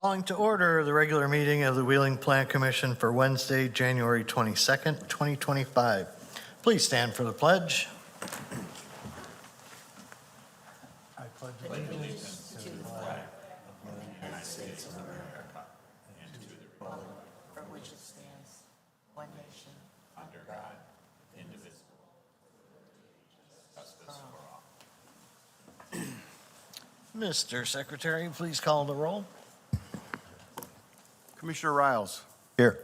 Calling to order the regular meeting of the Wheeling Plant Commission for Wednesday, January 22nd, 2025. Please stand for the pledge. I pledge allegiance to the flag of the United States of America and to the republic for which it stands, one nation, under God, indivisible, justice for all. Mr. Secretary, please call the roll. Commissioner Riles. Here.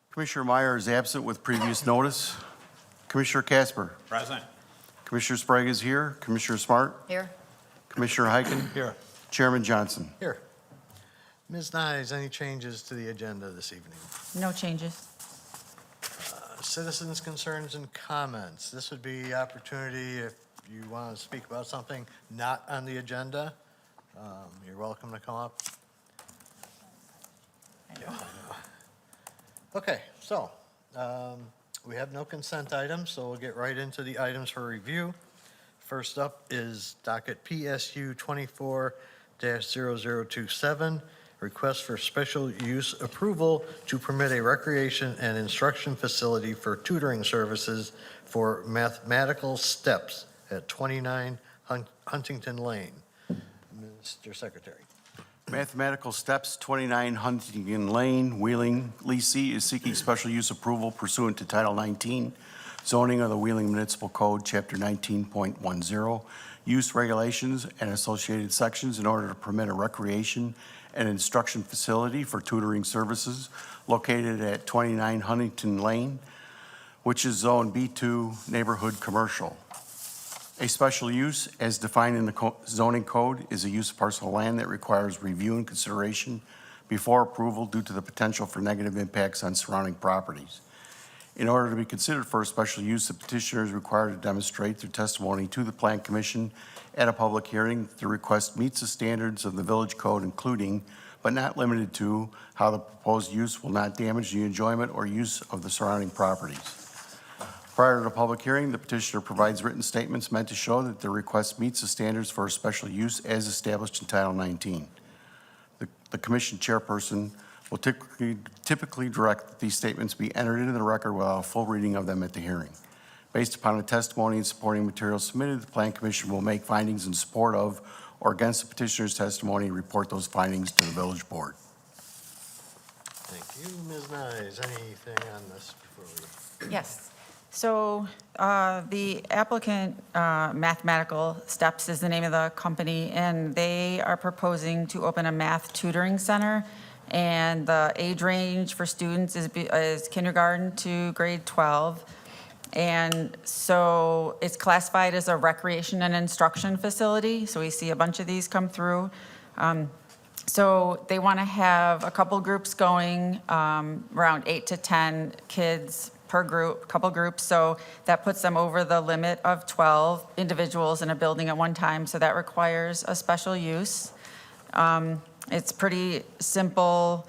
Commissioner Meyer is absent with previous notice. Commissioner Casper. Present. Commissioner Sprague is here. Commissioner Smart. Here. Commissioner Heiken. Here. Chairman Johnson. Here. Ms. Nyes, any changes to the agenda this evening? No changes. Citizens' concerns and comments. This would be opportunity if you want to speak about something not on the agenda. You're welcome to come up. Okay, so we have no consent items, so we'll get right into the items for review. First up is docket PSU 24-0027, request for special use approval to permit a recreation and instruction facility for tutoring services for mathematical steps at 29 Huntington Lane. Mr. Secretary. Mathematical Steps, 29 Huntington Lane, Wheeling. Lisi is seeking special use approval pursuant to Title 19, zoning of the Wheeling Municipal Code, Chapter 19.10, use regulations and associated sections in order to permit a recreation and instruction facility for tutoring services located at 29 Huntington Lane, which is Zone B2 Neighborhood Commercial. A special use, as defined in the zoning code, is a use of parcel of land that requires review and consideration before approval due to the potential for negative impacts on surrounding properties. In order to be considered for a special use, the petitioner is required to demonstrate through testimony to the Plan Commission at a public hearing that the request meets the standards of the village code, including, but not limited to, how the proposed use will not damage the enjoyment or use of the surrounding properties. Prior to the public hearing, the petitioner provides written statements meant to show that the request meets the standards for a special use as established in Title 19. The commission chairperson will typically direct that these statements be entered into the record without a full reading of them at the hearing. Based upon the testimony and supporting materials submitted, the Plan Commission will make findings in support of or against the petitioner's testimony and report those findings to the village board. Thank you. Ms. Nyes, anything on this before we? Yes. So the applicant, Mathematical Steps is the name of the company, and they are proposing to open a math tutoring center. And the age range for students is kindergarten to grade 12. And so it's classified as a recreation and instruction facility. So we see a bunch of these come through. So they want to have a couple groups going, around 8 to 10 kids per group, couple groups. So that puts them over the limit of 12 individuals in a building at one time. So that requires a special use. It's pretty simple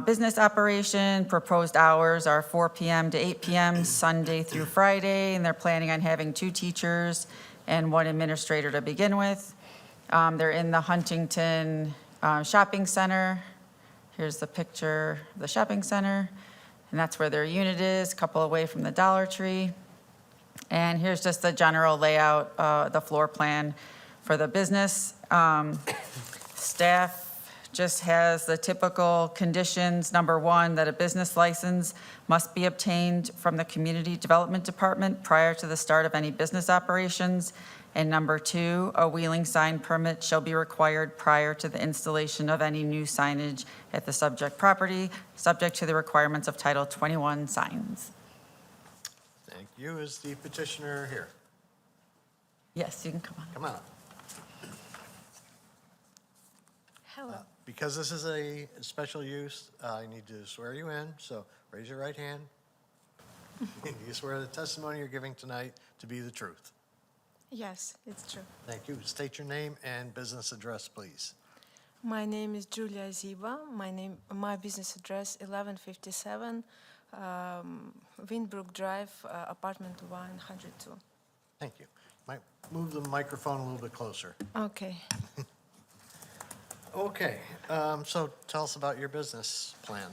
business operation. Proposed hours are 4 p.m. to 8 p.m. Sunday through Friday, and they're planning on having 2 teachers and 1 administrator to begin with. They're in the Huntington Shopping Center. Here's the picture of the shopping center, and that's where their unit is, a couple away from the Dollar Tree. And here's just the general layout, the floor plan for the business. Staff just has the typical conditions. Number 1, that a business license must be obtained from the Community Development Department prior to the start of any business operations. And number 2, a wheeling sign permit shall be required prior to the installation of any new signage at the subject property, subject to the requirements of Title 21 signs. Thank you. Is the petitioner here? Yes, you can come on. Come on. Hello. Because this is a special use, I need to swear you in, so raise your right hand. Do you swear the testimony you're giving tonight to be the truth? Yes, it's true. Thank you. State your name and business address, please. My name is Julia Ziba. My business address 1157 Windbrook Drive, apartment 102. Thank you. Might move the microphone a little bit closer. Okay. Okay, so tell us about your business plan.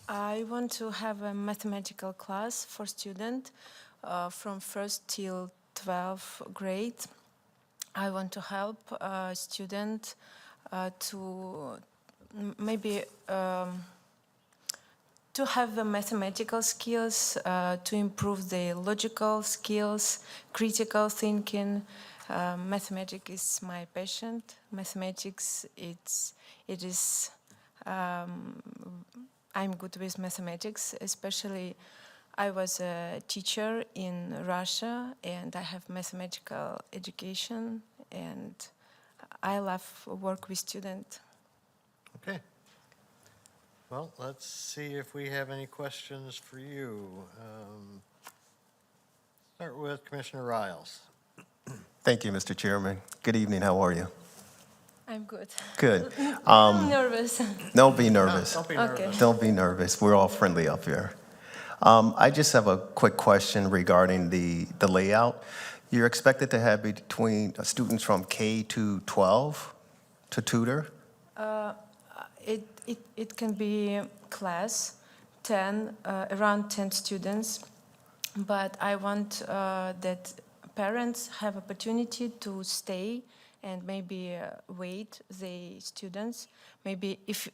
I want to have a mathematical class for student from 1st till 12th grade. I want to help student to maybe to have the mathematical skills, to improve the logical skills, critical thinking. Mathematics is my passion. Mathematics, it is. I'm good with mathematics, especially I was a teacher in Russia and I have mathematical education and I love work with students. Okay. Well, let's see if we have any questions for you. Start with Commissioner Riles. Thank you, Mr. Chairman. Good evening. How are you? I'm good. Good. I'm nervous. Don't be nervous. Don't be Okay. nervous. Don't be nervous. We're all friendly up here. I just have a quick question regarding the layout. You're expected to have between students from K to 12 to tutor? It can be class, 10, around 10 students, but I want that parents have opportunity to stay and maybe wait the students. Maybe if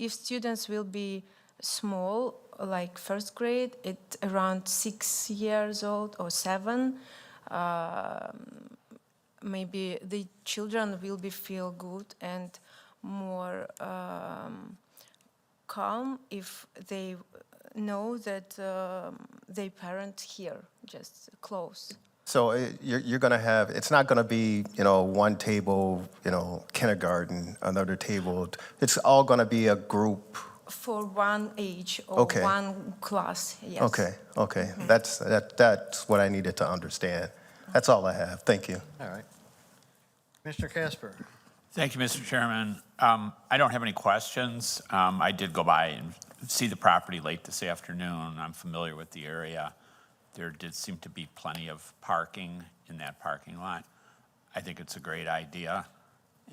students will be small, like 1st grade, it around 6 years old or 7, maybe the children will be feel good and more calm if they know that their parent here, just close. So you're going to have, it's not going to be, one table, kindergarten, another table. It's all going to be a group. For one age or Okay. one class, yes. Okay. That's what I needed to understand. That's all I have. Thank you. All right. Commissioner Casper. Thank you, Mr. Chairman. I don't have any questions. I did go by and see the property late this afternoon. I'm familiar with the area. There did seem to be plenty of parking in that parking lot. I think it's a great idea,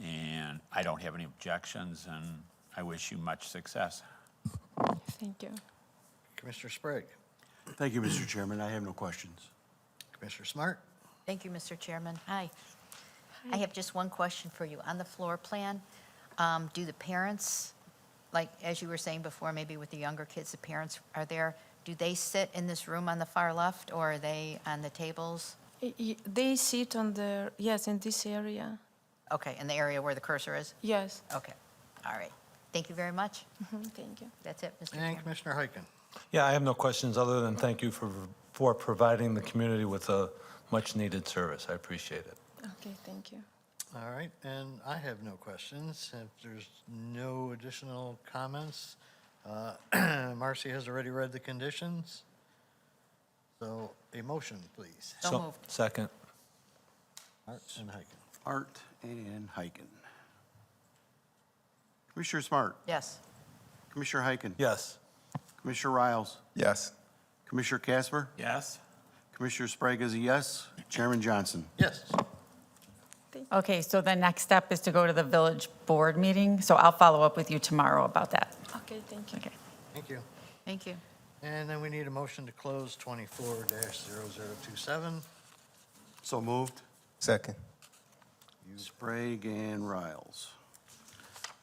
and I don't have any objections, and I wish you much success. Thank you. Commissioner Sprague. Thank you, Mr. Chairman. I have no questions. Commissioner Smart. Thank you, Mr. Chairman. Hi. I have just one question for you. On the floor plan, do the parents, like as you were saying before, maybe with the younger kids, the parents are there, do they sit in this room on the far left, or are they on the tables? They sit on the, yes, in this area. Okay, in the area where the cursor is? Yes. Okay, all right. Thank you very much. Thank you. That's it, Mr. And Chairman. Commissioner Heiken. Yeah, I have no questions other than thank you for providing the community with a much-needed service. I appreciate it. Okay, thank you. All right, and I have no questions. If there's no additional comments, Marcy has already read the conditions. So a motion, please. So moved. Second. Art and Heiken. Art and Heiken. Commissioner Smart. Yes. Commissioner Heiken. Yes. Commissioner Riles. Yes. Commissioner Casper. Yes? Commissioner Sprague is a yes. Chairman Johnson. Yes. Okay, so the next step is to go to the village board meeting, so I'll follow up with you tomorrow about that. Okay, thank you. Okay. Thank you. Thank you. And then we need a motion to close 24-0027. So moved. Second. Sprague and Riles.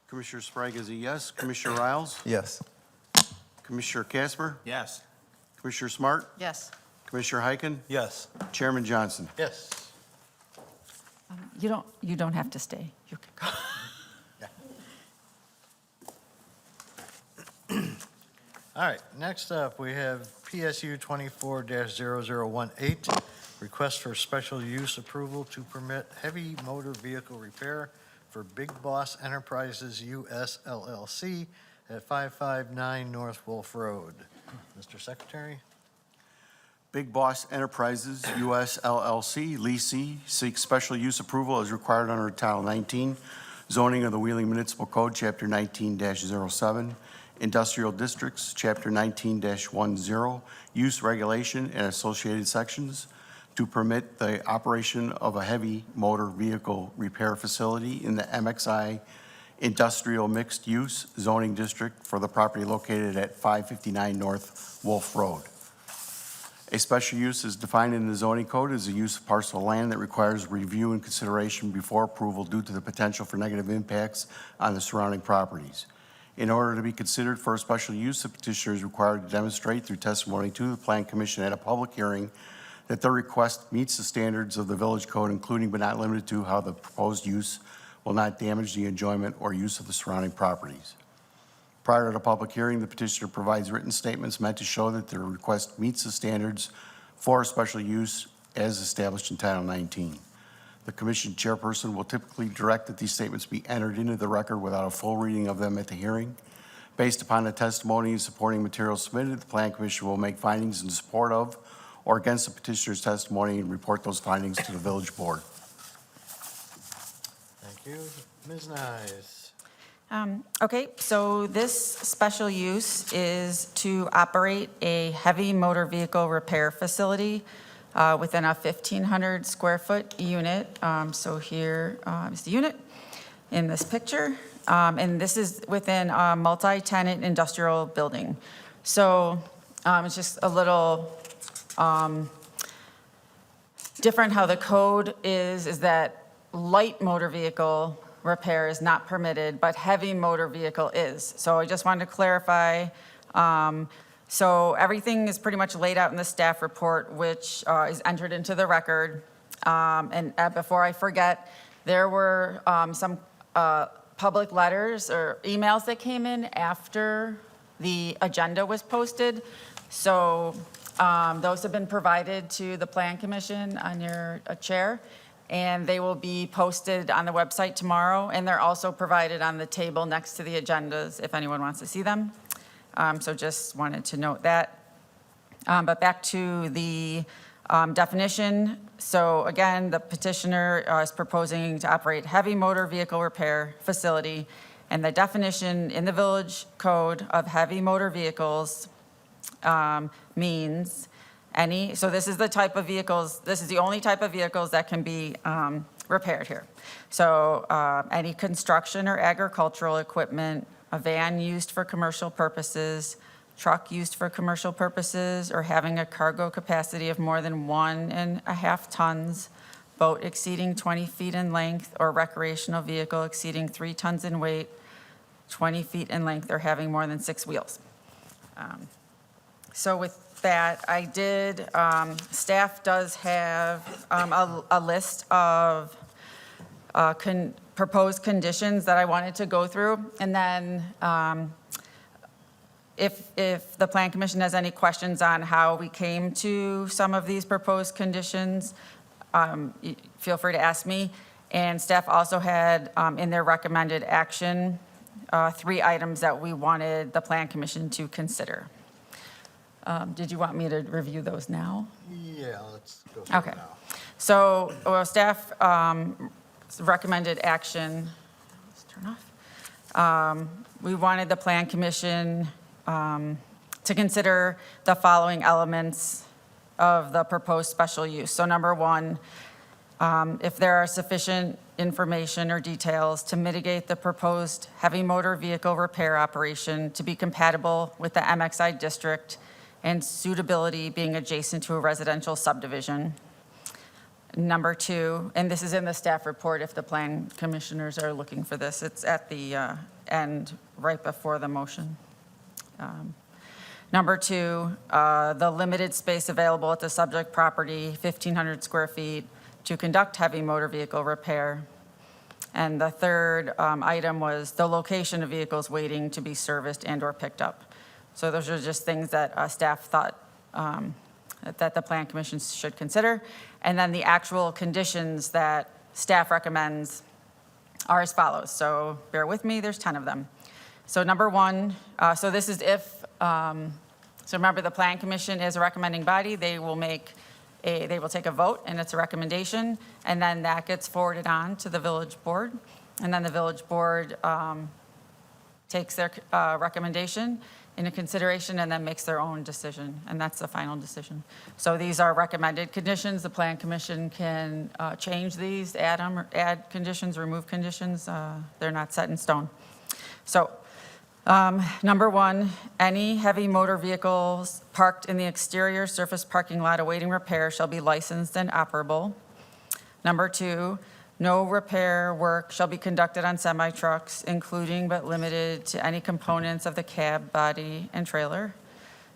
Commissioner Sprague is a yes. Commissioner Riles. Yes. Commissioner Casper. Yes. Commissioner Smart. Yes. Commissioner Heiken. Yes. Chairman Johnson. Yes. You don't have to stay. You can go. All right, next up, we have PSU 24-0018, request for special use approval to permit heavy motor vehicle repair for Big Boss Enterprises US LLC at 559 North Wolf Road. Mr. Secretary? Big Boss Enterprises, U.S. LLC, leasee, seeks special use approval as required under Title 19, zoning of the Wheeling Municipal Code, Chapter 19-07, Industrial Districts, Chapter 19-10, Use Regulation and associated sections, to permit the operation of a heavy motor vehicle repair facility in the MXI industrial mixed-use zoning district for the property located at 559 North Wolf Road. A special use is defined in the zoning code as a use of parcel of land that requires review and consideration before approval due to the potential for negative impacts on the surrounding properties. In order to be considered for a special use, the petitioner is required to demonstrate through testimony to the Plan Commission at a public hearing that their request meets the standards of the village code, including but not limited to how the proposed use will not damage the enjoyment or use of the surrounding properties. Prior to the public hearing, the petitioner provides written statements meant to show that their request meets the standards for a special use as established in Title 19. The commission chairperson will typically direct that these statements be entered into the record without a full reading of them at the hearing. Based upon the testimony and supporting materials submitted, the Plan Commission will make findings in support of or against the petitioner's testimony and report those findings to the village board. Thank you. Ms. Nyes. Okay, so this special use is to operate a heavy motor vehicle repair facility within a 1,500 square foot unit. So here is the unit in this picture. And this is within a multi-tenant industrial building. So it's just a little different how the code is that light motor vehicle repair is not permitted, but heavy motor vehicle is. So I just wanted to clarify. So everything is pretty much laid out in the staff report, which is entered into the record. And before I forget, there were some public letters or emails that came in after the agenda was posted. So those have been provided to the Plan Commission on your chair, and they will be posted on the website tomorrow, and they're also provided on the table next to the agendas if anyone wants to see them. So just wanted to note that. But back to the definition. So again, the petitioner is proposing to operate heavy motor vehicle repair facility, and the definition in the village code of heavy motor vehicles means any, so this is the type of vehicles, this is the only type of vehicles that can be repaired here. So any construction or agricultural equipment, a van used for commercial purposes, truck used for commercial purposes, or having a cargo capacity of more than 1.5 tons, boat exceeding 20 feet in length, or recreational vehicle exceeding 3 tons in weight, 20 feet in length, or having more than 6 wheels. So with that, I did, staff does have a list of proposed conditions that I wanted to go through. And then if the Plan Commission has any questions on how we came to some of these proposed conditions, feel free to ask me. And staff also had in their recommended action 3 items that we wanted the Plan Commission to consider. Did you want me to review those now? Yeah, let's go through Okay. it now. So, staff recommended action, let's turn off. We wanted the Plan Commission to consider the following elements of the proposed special use. So number 1, if there are sufficient information or details to mitigate the proposed heavy motor vehicle repair operation to be compatible with the MXI district and suitability being adjacent to a residential subdivision. Number 2, and this is in the staff report if the Plan Commissioners are looking for this, it's at the end right before the motion. Number 2, the limited space available at the subject property, 1,500 square feet, to conduct heavy motor vehicle repair. And the third item was the location of vehicles waiting to be serviced and or picked up. So those are just things that staff thought that the Plan Commission should consider. And then the actual conditions that staff recommends are as follows. So bear with me, there's 10 of them. So number 1, so this is if, so remember the Plan Commission is a recommending body. They will take a vote and it's a recommendation. And then that gets forwarded on to the village board. And then the village board takes their recommendation into consideration and then makes their own decision, and that's the final decision. So these are recommended conditions. The Plan Commission can change these, add them, or add conditions, remove conditions. They're not set in stone. So, number one, any heavy motor vehicles parked in the exterior surface parking lot awaiting repair shall be licensed and operable. Number two, no repair work shall be conducted on semi-trucks, including but limited to any components of the cab, body, and trailer.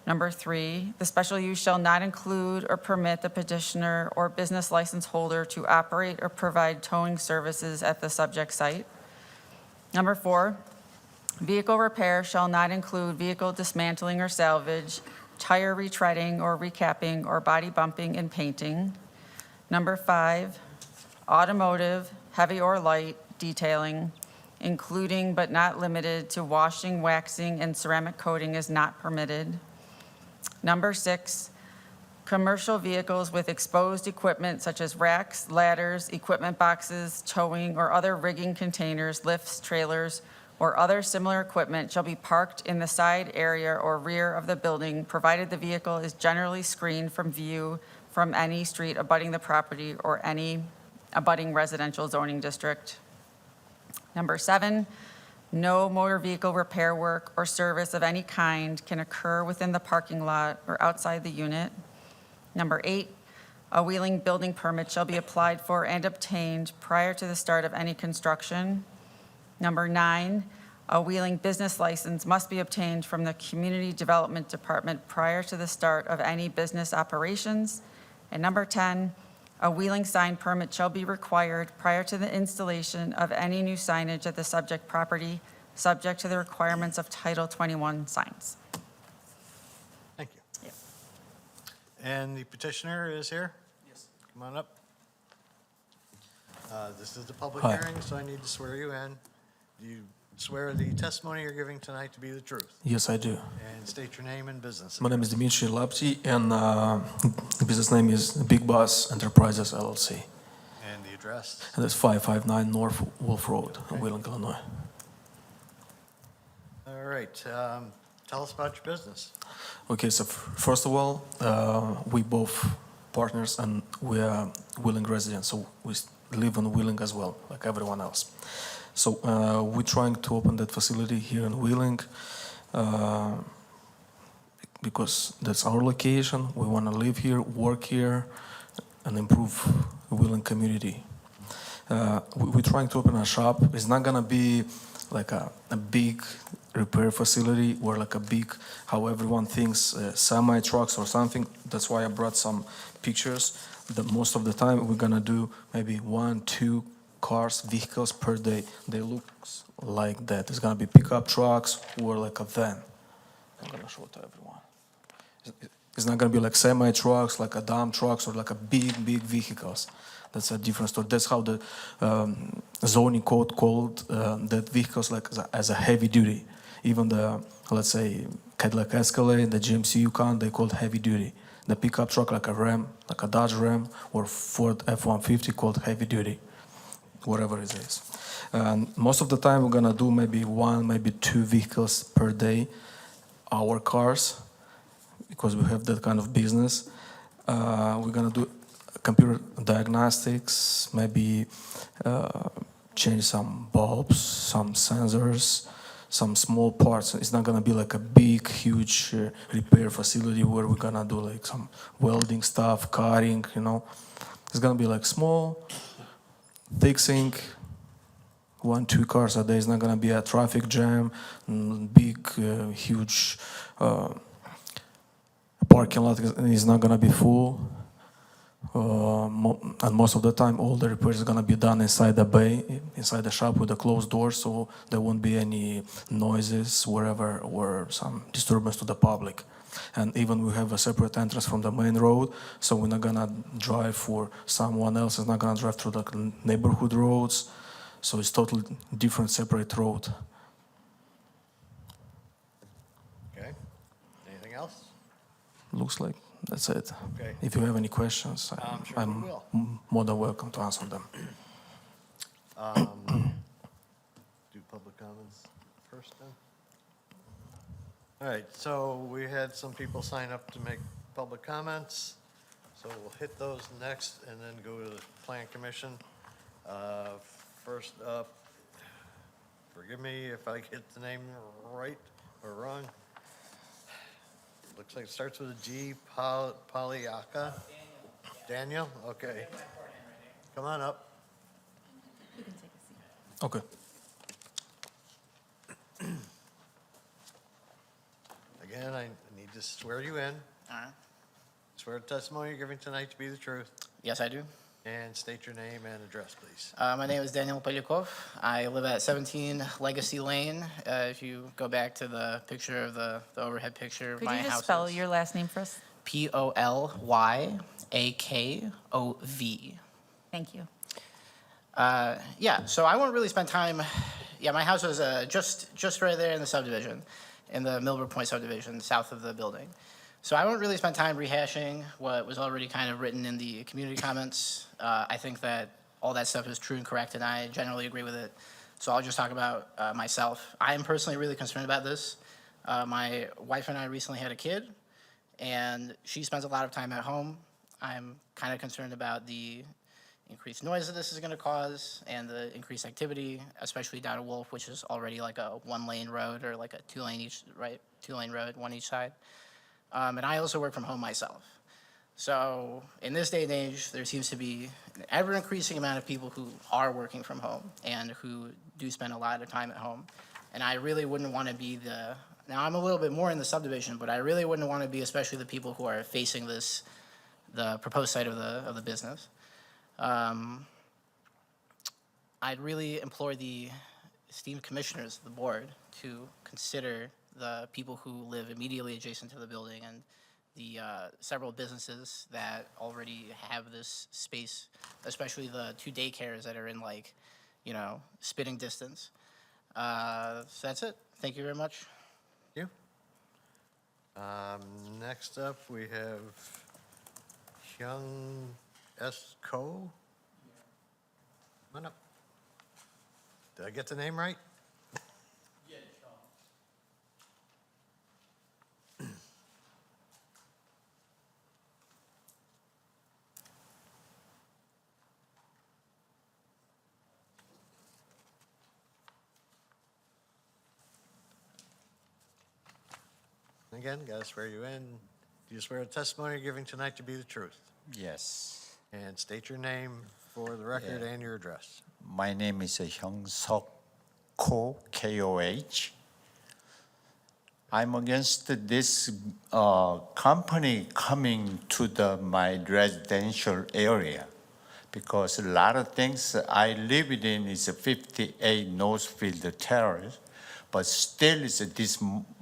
Number three, the special use shall not include or permit the petitioner or business license holder to operate or provide towing services at the subject site. Number four, vehicle repair shall not include vehicle dismantling or salvage, tire retreading or recapping, or body bumping and painting. Number five, automotive, heavy or light detailing, including but not limited to washing, waxing, and ceramic coating is not permitted. Number six, commercial vehicles with exposed equipment such as racks, ladders, equipment boxes, towing, or other rigging containers, lifts, trailers, or other similar equipment shall be parked in the side area or rear of the building, provided the vehicle is generally screened from view from any street abutting the property or any abutting residential zoning district. Number seven, no motor vehicle repair work or service of any kind can occur within the parking lot or outside the unit. Number eight, a wheeling building permit shall be applied for and obtained prior to the start of any construction. Number nine, a wheeling business license must be obtained from the Community Development Department prior to the start of any business operations. And number 10, a wheeling sign permit shall be required prior to the installation of any new signage at the subject property, subject to the requirements of Title 21 signs. Thank you. And the petitioner is here? Yes. Come on up. This is the public Hi. hearing, so I need to swear you in. Do you swear the testimony you're giving tonight to be the truth? Yes, I do. And state your name and business. My name is Dmitry Lapti, and the business name is Big Boss Enterprises LLC. And the address? And it's 559 North Wolf Road, Wheeling, Illinois. All right. Tell us about your business. Okay, so first of all, we both partners and we are Wheeling residents, so we live in Wheeling as well, like everyone else. So we're trying to open that facility here in Wheeling because that's our location. We want to live here, work here, and improve the Wheeling community. We're trying to open a shop. It's not going to be like a big repair facility or like a big, how everyone thinks, semi-trucks or something. That's why I brought some pictures. Most of the time, we're going to do maybe 1, 2 cars, vehicles per day. They look like that. It's gonna be pickup trucks or like a van. I'm gonna show it to everyone. It's not gonna be like semi trucks, like a dump trucks, or like a big vehicles. That's a different story. That's how the zoning code called that vehicles like as a heavy duty. Even the, let's say, Cadillac Escalade, the GMC Yukon, they called heavy duty. The pickup truck like a Ram, like a Dodge Ram, or Ford F-150 called heavy duty. Whatever it is. Most of the time, we're gonna do maybe 1, maybe 2 vehicles per day, our cars, because we have that kind of business. We're gonna do computer diagnostics, maybe change some bulbs, some sensors, some small parts. It's not gonna be like a big, huge repair facility where we're gonna do like some welding stuff, cutting, you know. It's gonna be like small, fixing 1, 2 cars a day. Is not going to be a traffic jam, big, huge parking lot is not going to be full. And most of the time, all the repairs are going to be done inside the bay, inside the shop with a closed door, so there won't be any noises wherever or some disturbance to the public. And even we have a separate entrance from the main road, so we're not gonna drive for someone else is not gonna drive through the neighborhood roads. So it's totally different, separate road. Okay. Anything else? Looks like that's it. Okay. If you have any questions, I'm sure I'm we will. more than welcome to answer them. Do public comments first then? All right, so we had some people sign up to make public comments, so we'll hit those next and then go to the Plan Commission. First up, forgive me if I get the name right or wrong. Looks like it starts with a G, Polyaka. Daniel, okay. Come on up. Okay. Again, I need to swear you in. All right. Swear the testimony you're giving tonight to be the truth. Yes, I do. And state your name and address, please. My name is Daniel Polyakov. I live at 17 Legacy Lane. If you go back to the picture of the overhead picture of Could my you house. just spell your last name for us? Polyakov. Thank you. Yeah, so I won't really spend time. Yeah, my house was just right there in the subdivision, in the Millbrook Point subdivision, south of the building. So I won't really spend time rehashing what was already kind of written in the community comments. I think that all that stuff is true and correct, and I generally agree with it. So I'll just talk about myself. I am personally really concerned about this. My wife and I recently had a kid, and she spends a lot of time at home. I'm kind of concerned about the increased noise that this is going to cause and the increased activity, especially down at Wolf, which is already like a one-lane road or like a two-lane each, right? Two-lane road, one each side. And I also work from home myself. So in this day and age, there seems to be an ever-increasing amount of people who are working from home and who do spend a lot of time at home. And I really wouldn't want to be now I'm a little bit more in the subdivision, but I really wouldn't want to be especially the people who are facing the proposed site of the business. I'd really implore the esteemed commissioners of the board to consider the people who live immediately adjacent to the building and the several businesses that already have this space, especially the 2 daycares that are in spitting distance. So that's it. Thank you very much. You. Next up, we have Hyung S. Ko. Come on up. Did I get the name right? Again, gotta swear you in. Do you swear the testimony you're giving tonight to be the truth? Yes. And state your name for the record Yeah. and your address. My name is Hyung-Seok Ko, K-O-H. I'm against this company coming to my residential area because a lot of things I live in is 58 Northfield Terrace, but still it's this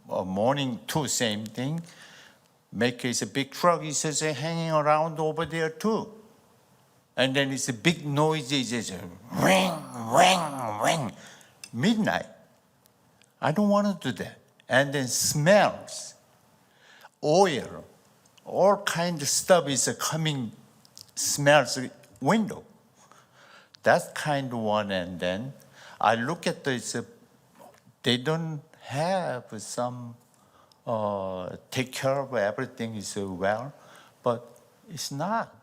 morning too, same thing. Make is a big truck, is hanging around over there too. And then it's a big noise, it's just ring, ring, ring, midnight. I don't want to do that. And then smells, oil, all kind of stuff is coming, smells window. That's kind of one. And then I look at this, they don't have some take care of everything is well, but it's not.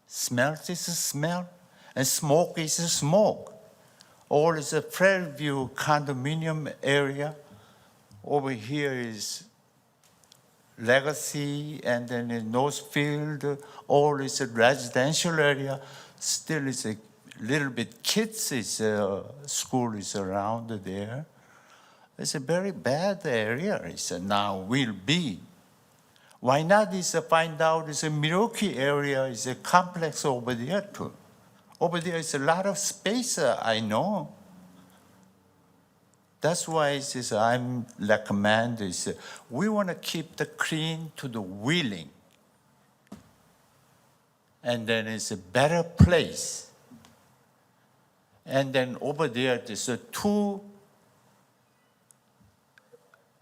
Smell is a smell, and smoke is a smoke. All is a Fairview condominium area. Over here is Legacy, and then in Northfield, all is a residential area. Still is a little bit kids is school is around there. It's a very bad area. It's now will be. Why not find out it's a Milwaukee area, is a complex over there too. Over there is a lot of space, I know. That's why I'm recommend we want to keep the clean to the Wheeling. And then it's a better place. And then over there, there's 2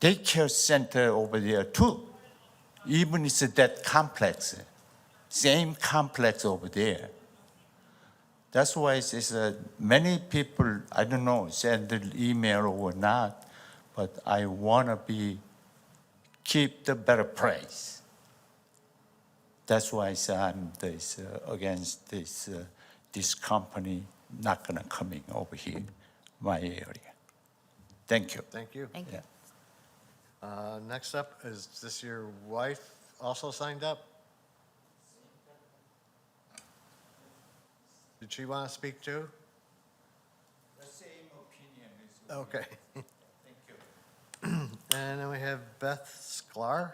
daycare center over there too. Even it's that complex, same complex over there. That's why many people, I don't know, send the email or not, but I want to be keep the better price. That's why I say I'm against this company not gonna coming over here, my area. Thank you. Thank you. Thank you. Next up, is this your wife also signed up? Did she want to speak too? The same opinion is. Okay. Thank you. And then we have Beth Sklar.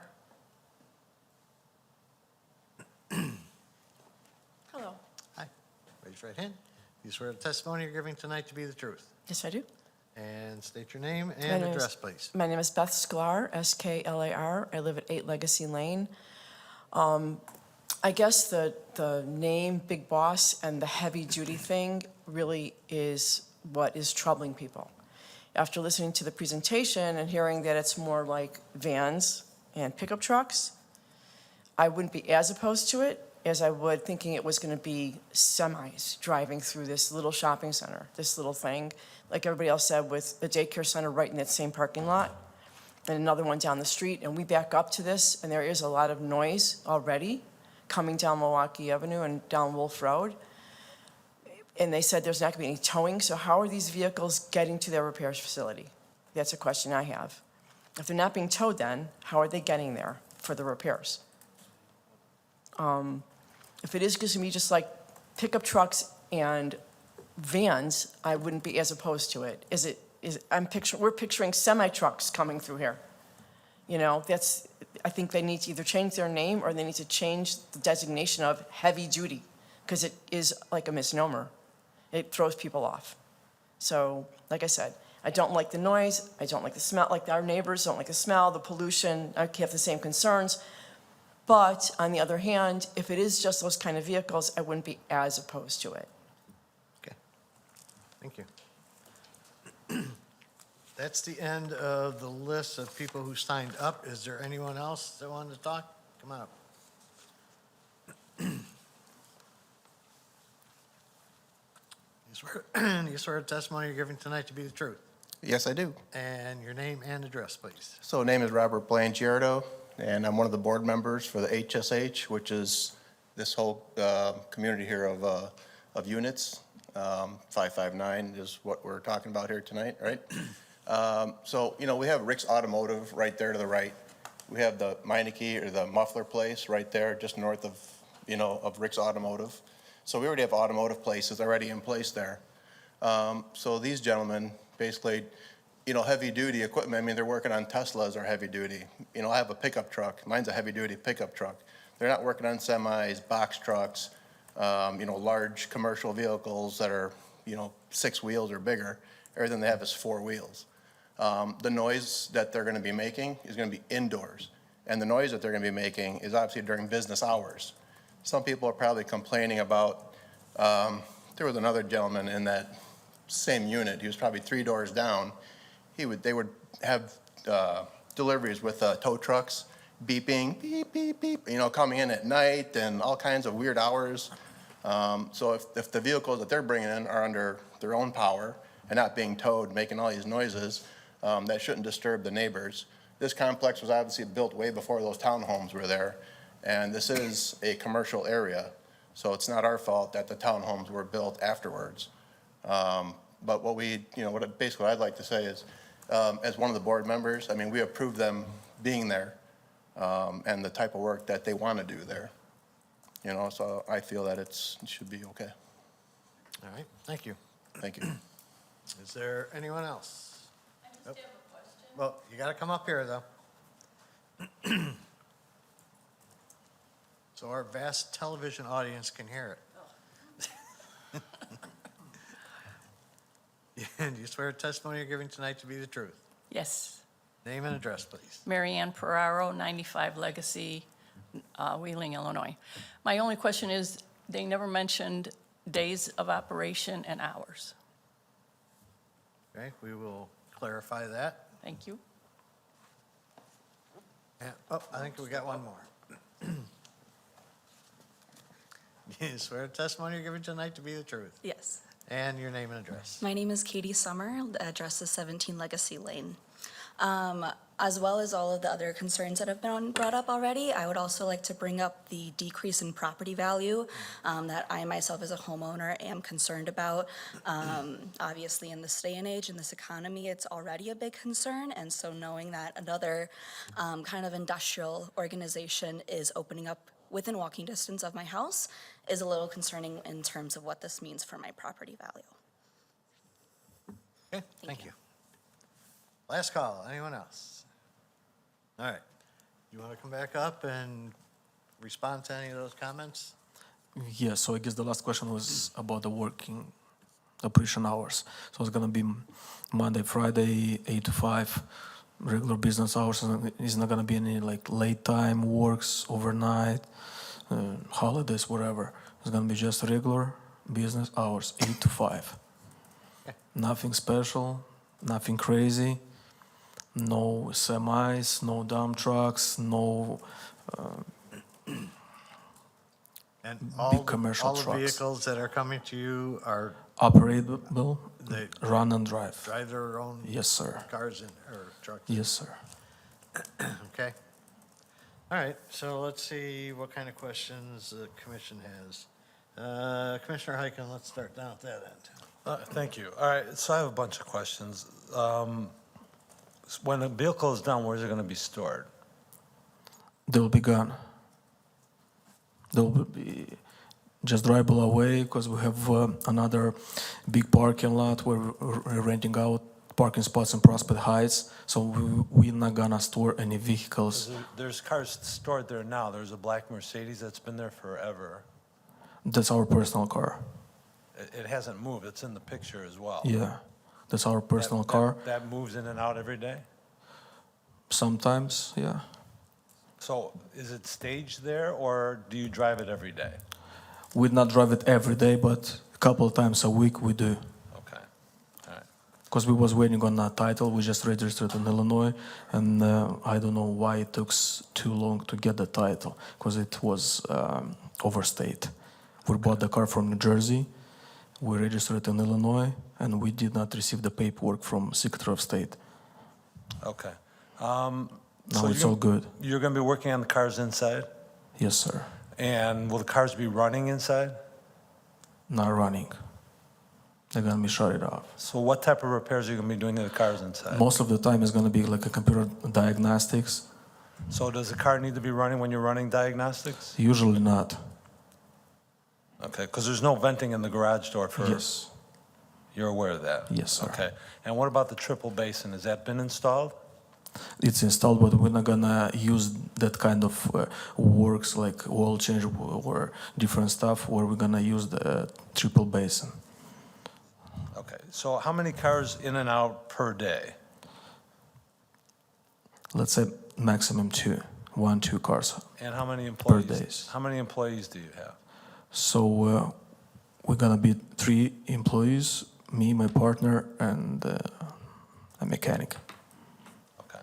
Hello. Hi. Raise your right hand. You swear the testimony you're giving tonight to be the truth? Yes, I do. And state your name My and name is- address, please. My name is Beth Sklar, Sklar. I live at 8 Legacy Lane. I guess the name Big Boss and the heavy-duty thing really is what is troubling people. After listening to the presentation and hearing that it's more like vans and pickup trucks, I wouldn't be as opposed to it as I would thinking it was going to be semis driving through this little shopping center, this little thing, like everybody else said, with the daycare center right in that same parking lot, and another one down the street, and we back up to this, and there is a lot of noise already coming down Milwaukee Avenue and down Wolf Road. And they said there's not going to be any towing, so how are these vehicles getting to their repairs facility? That's a question I have. If they're not being towed then, how are they getting there for the repairs? If it is going to be just like pickup trucks and vans, I wouldn't be as opposed to it. We're picturing semi-trucks coming through here. You know, I think they need to either change their name or they need to change the designation of heavy duty, because it is like a misnomer. It throws people off. So, like I said, I don't like the noise, I don't like the smell, like our neighbors don't like the smell, the pollution, I have the same concerns. But on the other hand, if it is just those kind of vehicles, I wouldn't be as opposed to it. Okay. Thank you. That's the end of the list of people who signed up. Is there anyone else that wanted to talk? Come on up. You swear the testimony you're giving tonight to be the truth? Yes, I do. And your name and address, please. So name is Robert Blangiardo, and I'm one of the board members for the HSH, which is this whole community here of units. 559 is what we're talking about here tonight, right? So, you know, we have Rick's Automotive right there to the right. We have the Meineke or the muffler place right there, just north of, you know, of Rick's Automotive. So we already have automotive places already in place there. So these gentlemen, basically, you know, heavy-duty equipment, I mean, they're working on Teslas or heavy-duty. You know, I have a pickup truck. Mine's a heavy-duty pickup truck. They're not working on semis, box trucks, you know, large commercial vehicles that are, you know, 6 wheels or bigger. Everything they have is 4 wheels. The noise that they're going to be making is going to be indoors. And the noise that they're going to be making is obviously during business hours. Some people are probably complaining about, there was another gentleman in that same unit. He was probably 3 doors down. They would have deliveries with tow trucks beeping, beep, beep, beep, you know, coming in at night and all kinds of weird hours. So if the vehicles that they're bringing in are under their own power and not being towed, making all these noises, that shouldn't disturb the neighbors. This complex was obviously built way before those townhomes were there, and this is a commercial area, so it's not our fault that the townhomes were built afterwards. But basically what I'd like to say is, as one of the board members, I mean, we approve them being there, and the type of work that they want to do there. You know, so I feel that it should be okay. All right, thank you. Thank you. Is there anyone else? I just have a question. Well, you got to come up here, though. So our vast television audience can hear it. And you swear the testimony you're giving tonight to be the truth? Yes. Name and address, please. Mary Ann Ferraro, 95 Legacy, Wheeling, Illinois. My only question is, they never mentioned days of operation and hours. Okay, we will clarify that. Thank you. And, I think we got one more. You swear the testimony you're giving tonight to be the truth? Yes. And your name and address. My name is Katie Summer. The address is 17 Legacy Lane. As well as all of the other concerns that have been brought up already, I would also like to bring up the decrease in property value that I myself as a homeowner am concerned about. Obviously, in this day and age, in this economy, it's already a big concern, and so knowing that another kind of industrial organization is opening up within walking distance of my house is a little concerning in terms of what this means for my property value. Okay, thank you. Last call, anyone else? All right, you want to come back up and respond to any of those comments? Yeah, so I guess the last question was about the working operation hours. So it's gonna be Monday, Friday, 8 to 5, regular business hours. And it's not gonna be any like late time works, overnight, holidays, whatever. It's gonna be just regular business hours, 8 to 5. Nothing special, nothing crazy. No semis, no dump trucks, no And big commercial all the trucks. vehicles that are coming to you are, Operable, they run and drive. drive their own Yes, sir. cars or trucks? Yes, sir. Okay. All right, so let's see what kind of questions the commission has. Commissioner Heiken, let's start down at that end. Thank you. All right, so I have a bunch of questions. When a vehicle is done, where's it going to be stored? They'll be gone. They'll be just drivable away because we have another big parking lot where we're renting out parking spots in Prospect Heights. So we're not gonna store any vehicles. There's cars stored there now. There's a black Mercedes that's been there forever. That's our personal car. It hasn't moved. It's in the picture as well. Yeah, that's our personal car. That moves in and out every day? Sometimes, yeah. So is it staged there, or do you drive it every day? We not drive it every day, but a couple of times a week we do. Okay, all right. Because we was waiting on that title, we just registered in Illinois, and I don't know why it took too long to get the title, because it was overstate. We bought the car from New Jersey, we registered in Illinois, and we did not receive the paperwork from Secretary of State. Okay. Now it's all good. You're going to be working on the cars inside? Yes, sir. And will the cars be running inside? Not running. They're gonna be shut it off. So what type of repairs are you going to be doing to the cars inside? Most of the time it's gonna be like a computer diagnostics. So does the car need to be running when you're running diagnostics? Usually not. Okay, because there's no venting in the garage door for... Yes. You're aware of that? Yes, sir. Okay. And what about the triple basin? Has that been installed? It's installed, but we're not gonna use that kind of works like oil change or different stuff where we're gonna use the triple basin. Okay. So how many cars in and out per day? Let's say maximum 2 cars. And how many employees? days. How many employees do you have? So we're gonna be 3 employees, me, my partner, and a mechanic. Okay.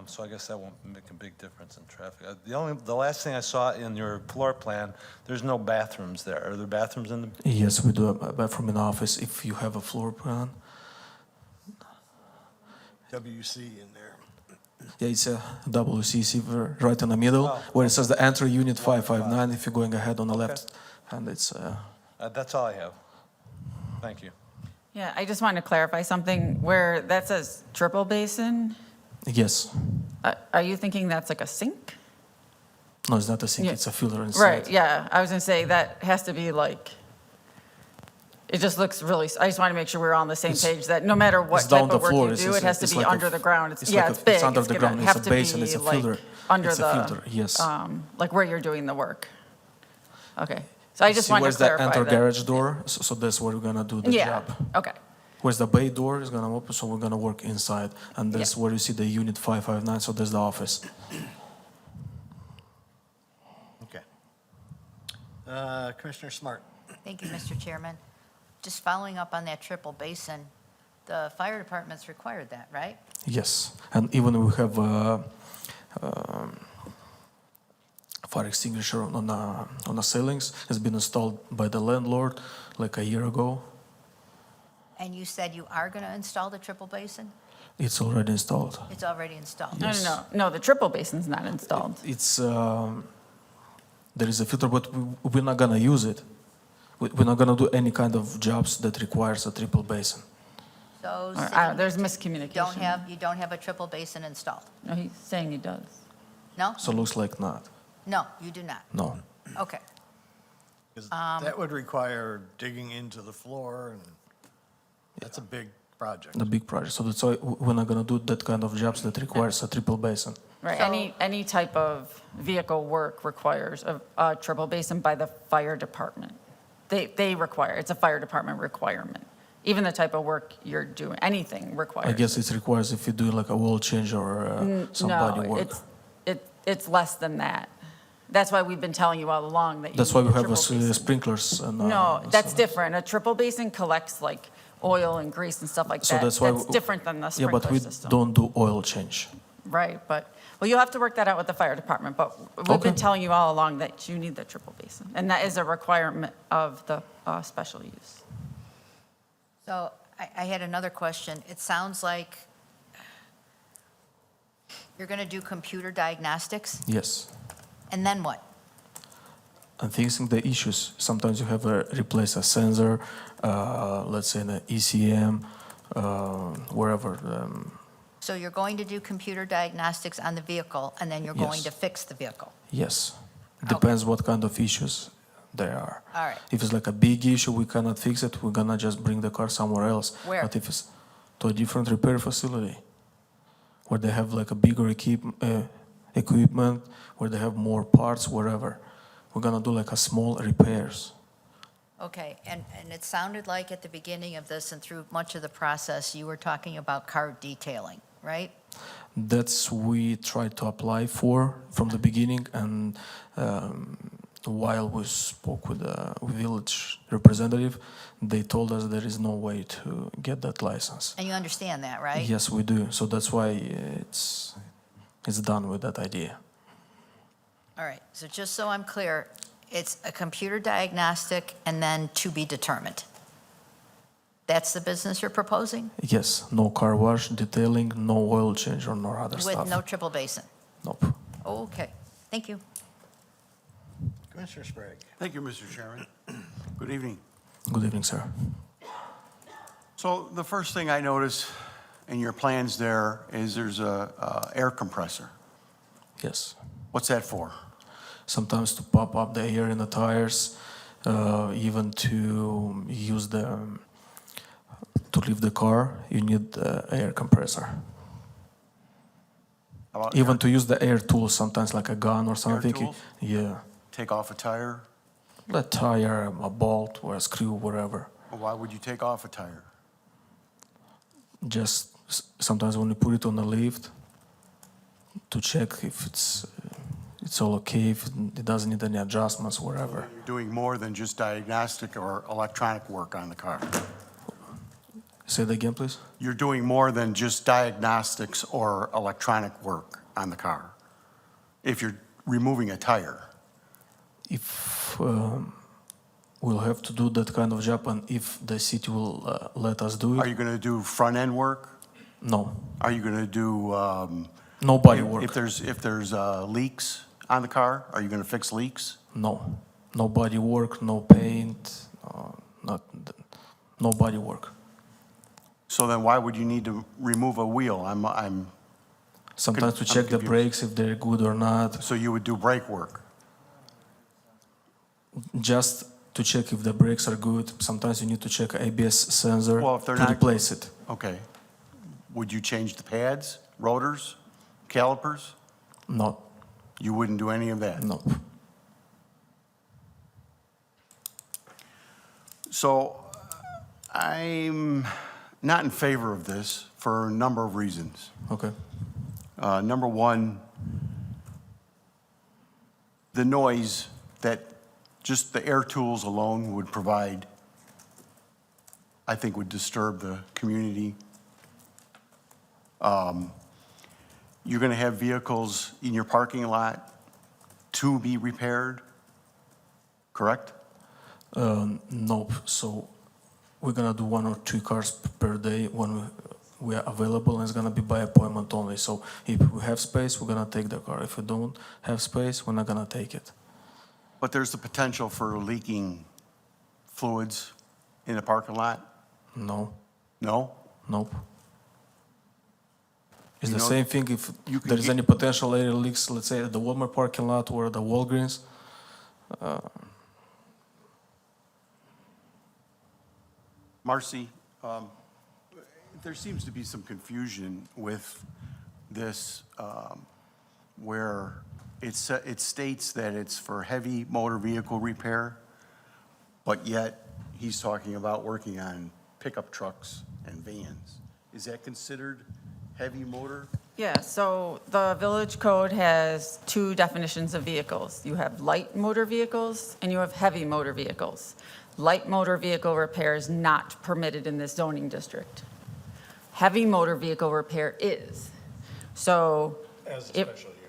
So I guess that won't make a big difference in traffic. The last thing I saw in your floor plan, there's no bathrooms there. Are there bathrooms in the? Yes, we do a bathroom in the office if you have a floor plan. WC in there. Yeah, it's a WCC right in the middle, where it says the entry unit 559. If you're going ahead on the left, and it's. That's all I have. Thank you. Yeah, I just wanted to clarify something where that says triple basin. Yes. Are you thinking that's like a sink? No, it's not a sink. Yeah. It's a filter inside. Right, yeah. I was going to say that has to be like, it just looks really, I just want to make sure we're on the same page that no matter what It's down type the of work floor. you It's- do, it has to it's be like a under f- the ground. it's Yeah, like it's a- big. it's under the gonna ground. It's have a to basin. be, It's a like, filter. Under It's a the, filter, yes. like where you're doing the work. Okay, so I just See wanted where's to the clarify enter that. garage door? So that's where we're gonna do the Yeah, job. okay. Where's the bay door is gonna open, so we're gonna work inside, and that's where you see the unit 559. So there's the office. Okay. Commissioner Smart. Thank you, Mr. Chairman. Just following up on that triple basin, the fire department's required that, right? Yes, and even we have fire extinguisher on the ceilings. It's been installed by the landlord like a year ago. And you said you are going to install the triple basin? It's already installed. It's already installed? No, the triple basin's not installed. It's there is a filter, but we're not gonna use it. We're not gonna do any kind of jobs that requires a triple basin. So There's you miscommunication. don't have a triple basin installed? No, he's saying he does. No? So looks like not. No, you do not. No. Okay. 'Cause that would require digging into the floor, and that's a big project. The big project. So that's why we're not gonna do that kind of jobs that requires a triple basin. Right, So- any type of vehicle work requires a triple basin by the fire department. They require, it's a fire department requirement. Even the type of work you're doing, anything requires. I guess it requires if you do like a oil change or some body No, work. it's less than that. That's why we've been telling you all along that you That's why need we a have triple basin. sprinklers. And, No, that's so- different. A triple basin collects like oil and grease and stuff like So that. that's why. That's different than the Yeah, but sprinkler we system. don't do oil change. Right, well, you'll have to work that out with the fire department, but we've been Okay. telling you all along that you need the triple basin. And that is a requirement of the special use. So I had another question. It sounds like you're going to do computer diagnostics, Yes. and then what? And fixing the issues. Sometimes you have to replace a sensor, let's say in the ECM, wherever. So you're going to do computer diagnostics on the vehicle, and then you're going Yes. to fix the vehicle? Yes. Depends what kind of issues there are. All right. If it's like a big issue, we cannot fix it. We're gonna just bring the car somewhere else. Where? But if it's to a different repair facility, where they have like a bigger equipment, where they have more parts, wherever, we're gonna do like a small repairs. Okay, and it sounded like at the beginning of this and through much of the process, you were talking about car detailing, right? That's we tried to apply for from the beginning, and while we spoke with the village representative, they told us there is no way to get that license. And you understand that, right? Yes, we do. So that's why it's done with that idea. All right, so just so I'm clear, it's a computer diagnostic and then to be determined. That's the business you're proposing? Yes, no car wash, detailing, no oil change or no other With stuff. no triple basin? Nope. Okay, thank you. Commissioner Sprague. Thank you, Mr. Chairman. Good evening. Good evening, sir. So the first thing I notice in your plans there is there's a air compressor. Yes. What's that for? Sometimes to pop up the air in the tires, even to use to leave the car, you need the air compressor. How about Even air- to use the air tools, sometimes like a gun or something. tools? Yeah. take off a tire? A tire, a bolt, or a screw, whatever. Well, why would you take off a tire? Just sometimes when you put it on the lift, to check if it's all okay, if it doesn't need any adjustments, whatever. You're doing more than just diagnostic or electronic work on the car. Say that again, please. You're doing more than just diagnostics or electronic work on the car. If you're removing a tire. If we'll have to do that kind of job, and if the city will let us do Are it, you going to do front-end work? no, Are you going to do, no body work. if there's leaks on the car, are you going to fix leaks? No, no body work, no paint, no body work. So then why would you need to remove a wheel? Sometimes to I'm check the confused. brakes if they're good or not, So you would do brake work? just to check if the brakes are good. Sometimes you need to check ABS sensor Well, if they're to not- replace it. Okay. Would you change the pads, rotors, calipers? No, You wouldn't do any of that? no. So I'm not in favor of this for a number of reasons. Okay. Number one, the noise that just the air tools alone would provide, I think would disturb the community. You're going to have vehicles in your parking lot to be repaired, correct? Nope. So we're gonna do 1 or 2 cars per day when we are available, and it's gonna be by appointment only. So if we have space, we're gonna take the car. If we don't have space, we're not gonna take it. But there's the potential for leaking fluids in the parking lot? No, No? nope. It's You the know, same thing if you can there's get- any potential area leaks, let's say at the Walmart parking lot or the Walgreens. Marcy, there seems to be some confusion with this, where it states that it's for heavy motor vehicle repair, but yet he's talking about working on pickup trucks and vans. Is that considered heavy motor? Yeah, so the village code has two definitions of vehicles. You have light motor vehicles and you have heavy motor vehicles. Light motor vehicle repair is not permitted in this zoning district. Heavy motor vehicle repair is. So.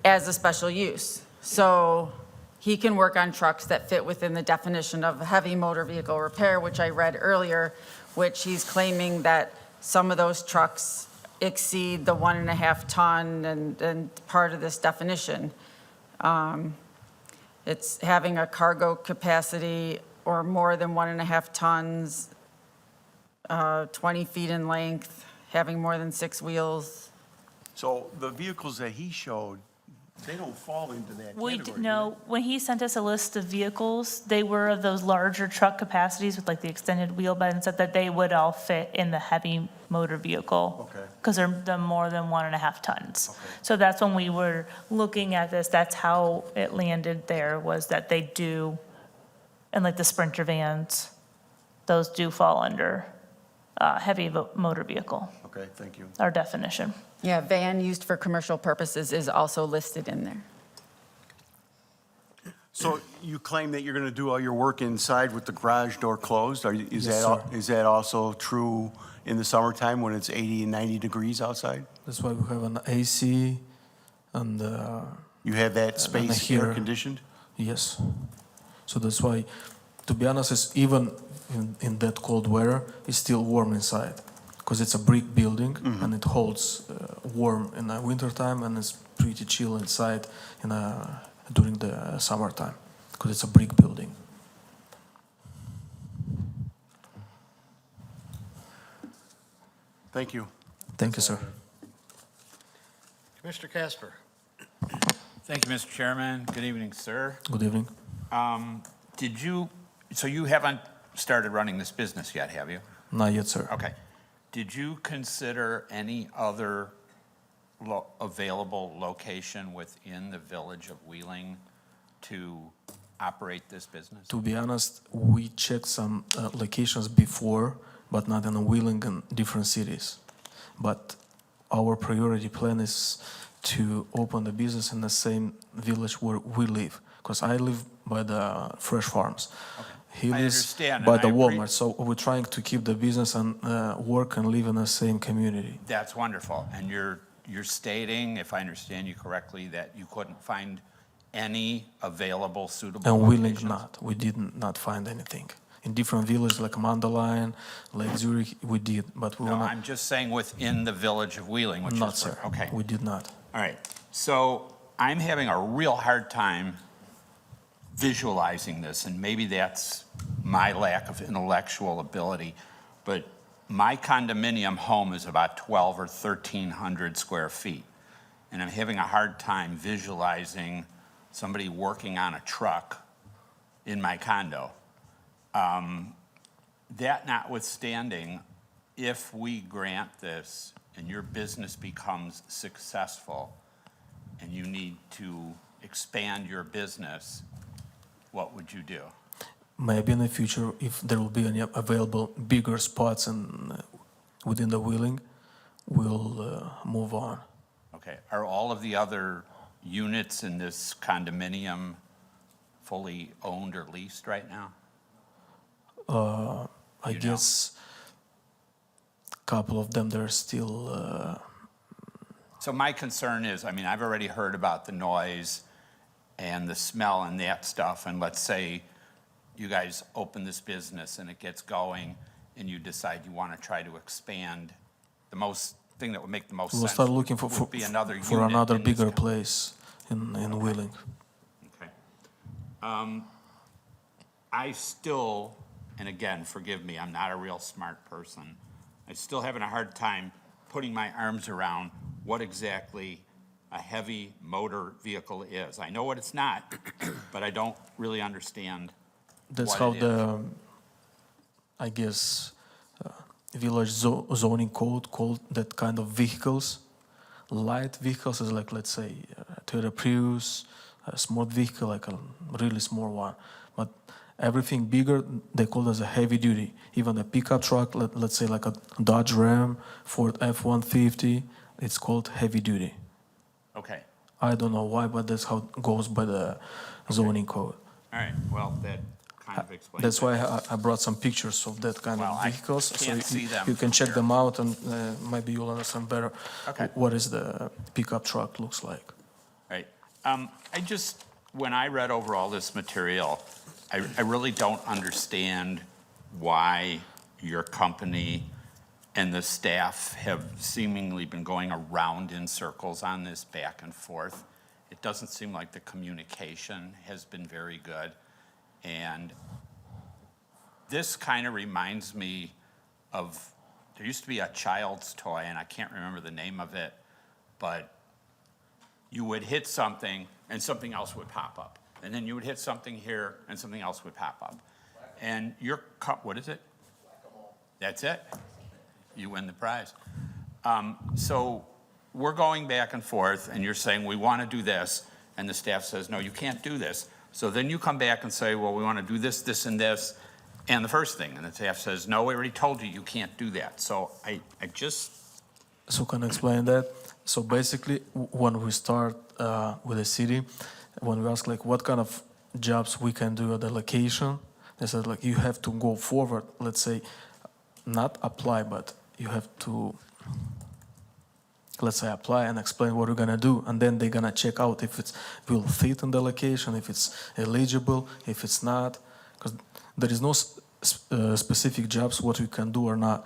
As a special use. So he can work on trucks that fit within the definition of heavy motor vehicle repair, which I read earlier, which he's claiming that some of those trucks exceed the 1.5 ton and part of this definition. It's having a cargo capacity or more than 1.5 tons, 20 feet in length, having more than 6 wheels. So the vehicles that he showed, they don't fall into that We, category. no, when he sent us a list of vehicles, they were of those larger truck capacities with like the extended wheelbase and stuff, that they would all fit in the heavy motor vehicle. Okay. Because they're more than 1.5 tons. Okay. So that's when we were looking at this, that's how it landed there, was that they do, and like the Sprinter vans, those do fall under heavy motor vehicle, Okay, thank you. our definition. Yeah, van used for commercial purposes is also listed in there. So you claim that you're going to do all your work inside with the garage door closed? Is Yes, that, sir. is that also true in the summertime when it's 80 and 90 degrees outside? That's why we have an AC and You have that space here. air conditioned? yes. So that's why, to be honest, it's even in that cold weather, it's still warm inside. Because it's a brick building and it holds warm in the wintertime and it's pretty chill inside during the summertime. Because it's a brick building. Thank you. Thank you, sir. Commissioner Casper. Thank you, Mr. Chairman. Good evening, sir. Good evening. So you haven't started running this business yet, have you? Not yet, sir. Okay. Did you consider any other available location within the village of Wheeling to operate this business? To be honest, we checked some locations before, but not in Wheeling and different cities. But our priority plan is to open the business in the same village where we live. Because I live by the fresh farms. Okay. He I lives understand, by and the I Walmart. So we're trying to keep the business and work and live in the same community. That's wonderful. And you're stating, if I understand you correctly, that you couldn't find any available suitable And Wheeling locations? not. We did not find anything. In different villages like Mandalay, Lake Zurich, we did, but we No, were I'm just saying within the village of Wheeling, which not, is sir. okay. We did not. All right. So I'm having a real hard time visualizing this, and maybe that's my lack of intellectual ability, but my condominium home is about 12 or 1,300 square feet, and I'm having a hard time visualizing somebody working on a truck in my condo. That notwithstanding, if we grant this and your business becomes successful and you need to expand your business, what would you do? Maybe in the future, if there will be any available bigger spots within the Wheeling, we'll move on. Okay, are all of the other units in this condominium fully owned or leased right now? I You know. guess a couple of them, they're still, So my concern is, I mean, I've already heard about the noise and the smell and that stuff, and let's say you guys open this business and it gets going and you decide you want to try to expand. The most thing that would make the most We'll sense start looking for would be another for unit another in this bigger county. place in Wheeling. Okay. I still, and again, forgive me, I'm not a real smart person. I'm still having a hard time putting my arms around what exactly a heavy motor vehicle is. I know what it's not, but I don't really understand That's what how it is. the, I guess, village zoning code called that kind of vehicles. Light vehicles is like, let's say, Toyota Prius, a small vehicle, like a really small one. But everything bigger, they call as a heavy duty. Even a pickup truck, let's say like a Dodge Ram, Ford F-150, it's called heavy duty. Okay, I don't know why, but that's how it goes by the zoning code. all right, well, that kind of explains That's it. why I brought some pictures of that kind Well, of I vehicles. can't see them you can from check here. them out and maybe you'll understand better Okay. what is the pickup truck looks like. Right. I just, when I read over all this material, I really don't understand why your company and the staff have seemingly been going around in circles on this back and forth. It doesn't seem like the communication has been very good. And this kind of reminds me of, there used to be a child's toy, and I can't remember the name of it, but you would hit something and something else would pop up. And then you would hit something here and something else would pop up. And your what is it? That's it. You win the prize. So we're going back and forth and you're saying, we want to do this. And the staff says, no, you can't do this. So then you come back and say, well, we want to do this, this, and this. And the first thing, and the staff says, no, we already told you, you can't do that. So I just, So can I explain that? So basically, when we start with the city, when we ask like what kind of jobs we can do at the location, they said like you have to go forward, let's say, not apply, but you have to, let's say, apply and explain what you're gonna do, and then they're gonna check out if it will fit in the location, if it's eligible, if it's not, because there is no specific jobs what you can do or not.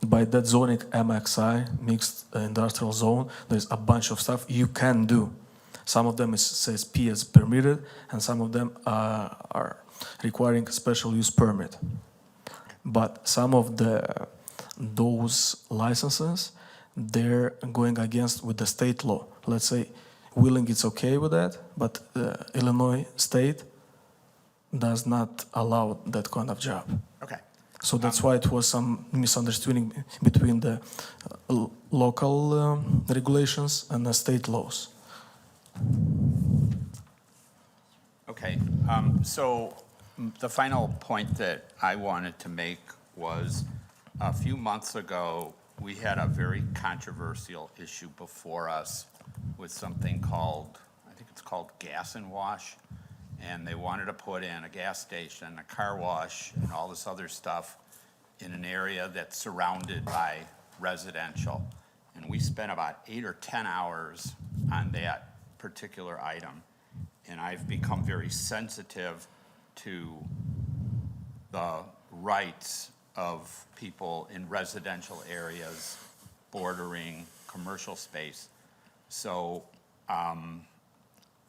By that zoning MXI, mixed industrial zone, there's a bunch of stuff you can do. Some of them says P as permitted, and some of them are requiring a special use permit. But some of those licenses, they're going against with the state law. Let's say Wheeling is okay with that, but Illinois state does not allow that kind of job. okay. So that's why it was some misunderstanding between the local regulations and the state laws. Okay, so the final point that I wanted to make was a few months ago, we had a very controversial issue before us with something called, I think it's called Gas and Wash. And they wanted to put in a gas station, a car wash, and all this other stuff in an area that's surrounded by residential. And we spent about 8 or 10 hours on that particular item. And I've become very sensitive to the rights of people in residential areas bordering commercial space. So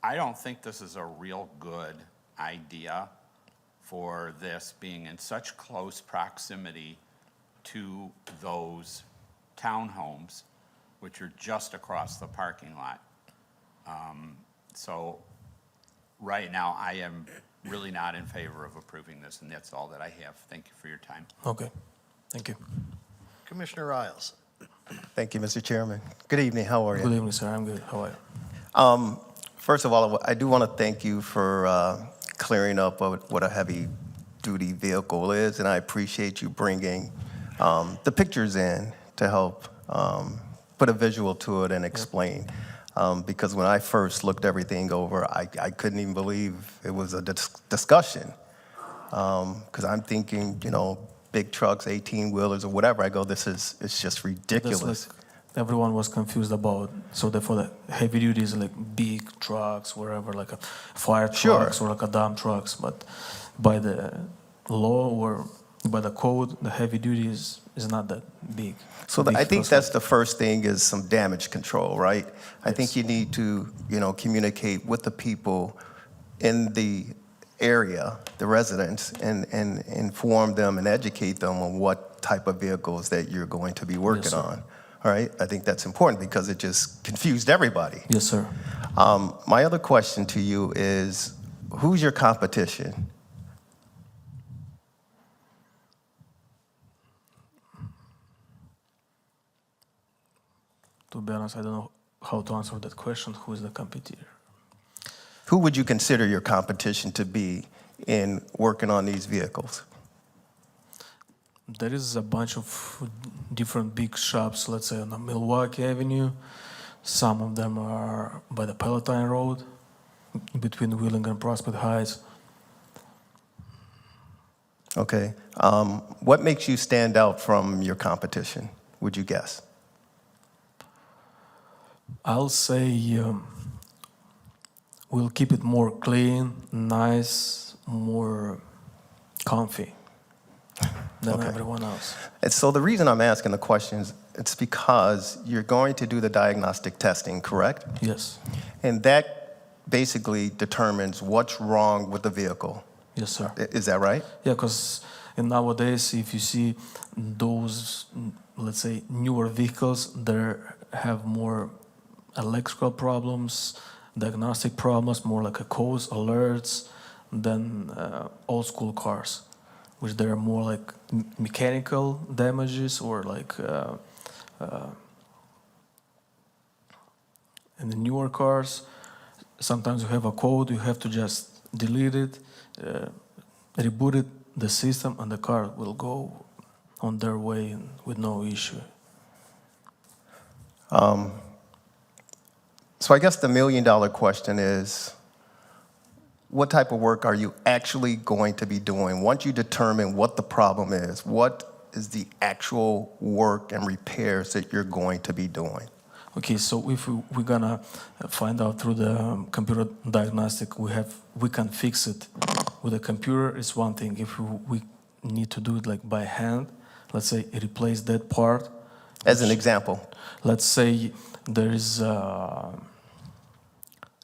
I don't think this is a real good idea for this being in such close proximity to those townhomes, which are just across the parking lot. So right now, I am really not in favor of approving this, and that's all that I have. Thank you for your time. Okay, thank you. Commissioner Riles. Thank you, Mr. Chairman. Good evening, how are you? Good evening, sir. I'm good. How are you? First of all, I do want to thank you for clearing up what a heavy-duty vehicle is, and I appreciate you bringing the pictures in to help put a visual to it and explain. Because when I first looked everything over, I couldn't even believe it was a discussion. Because I'm thinking, you know, big trucks, 18-wheelers or whatever. I go, it's just ridiculous. That's like everyone was confused about. So therefore, the heavy duty is like big trucks, wherever, like a fire trucks or like a dump trucks. But by the law or by the code, the heavy duty is not that big. So I think vehicles. that's the first thing is some damage control, right? I think Yes. you need to, communicate with the people in the area, the residents, and inform them and educate them on what type of vehicles that you're going to be working sir. on. All right, I think that's important because it just confused everybody. Yes, sir. My other question to you is, who's your competition? To be honest, I don't know how to answer that question. Who is the competitor? Who would you consider your competition to be in working on these vehicles? There is a bunch of different big shops, let's say on the Milwaukee Avenue. Some of them are by the Palatine Road, between Wheeling and Prospect Heights. Okay. What makes you stand out from your competition, would you guess? I'll say we'll keep it more clean, nice, more comfy than Okay. everyone else. And so the reason I'm asking the questions, it's because you're going to do the diagnostic testing, correct? Yes, And that basically determines what's wrong with the vehicle. yes, sir. Is that right? Yeah, because nowadays, if you see those, let's say, newer vehicles, they have more electrical problems, diagnostic problems, more like a codes, alerts, than old school cars, which they're more like mechanical damages or like in the newer cars, sometimes you have a code, you have to just delete it, reboot it, the system, and the car will go on their way and with no issue. So I guess the million-dollar question is, what type of work are you actually going to be doing? Once you determine what the problem is, what is the actual work and repairs that you're going to be doing? Okay, so if we're gonna find out through the computer diagnostic, we can fix it with a computer. It's one thing. If we need to do it like by hand, let's say replace that part. As an example. Let's say there is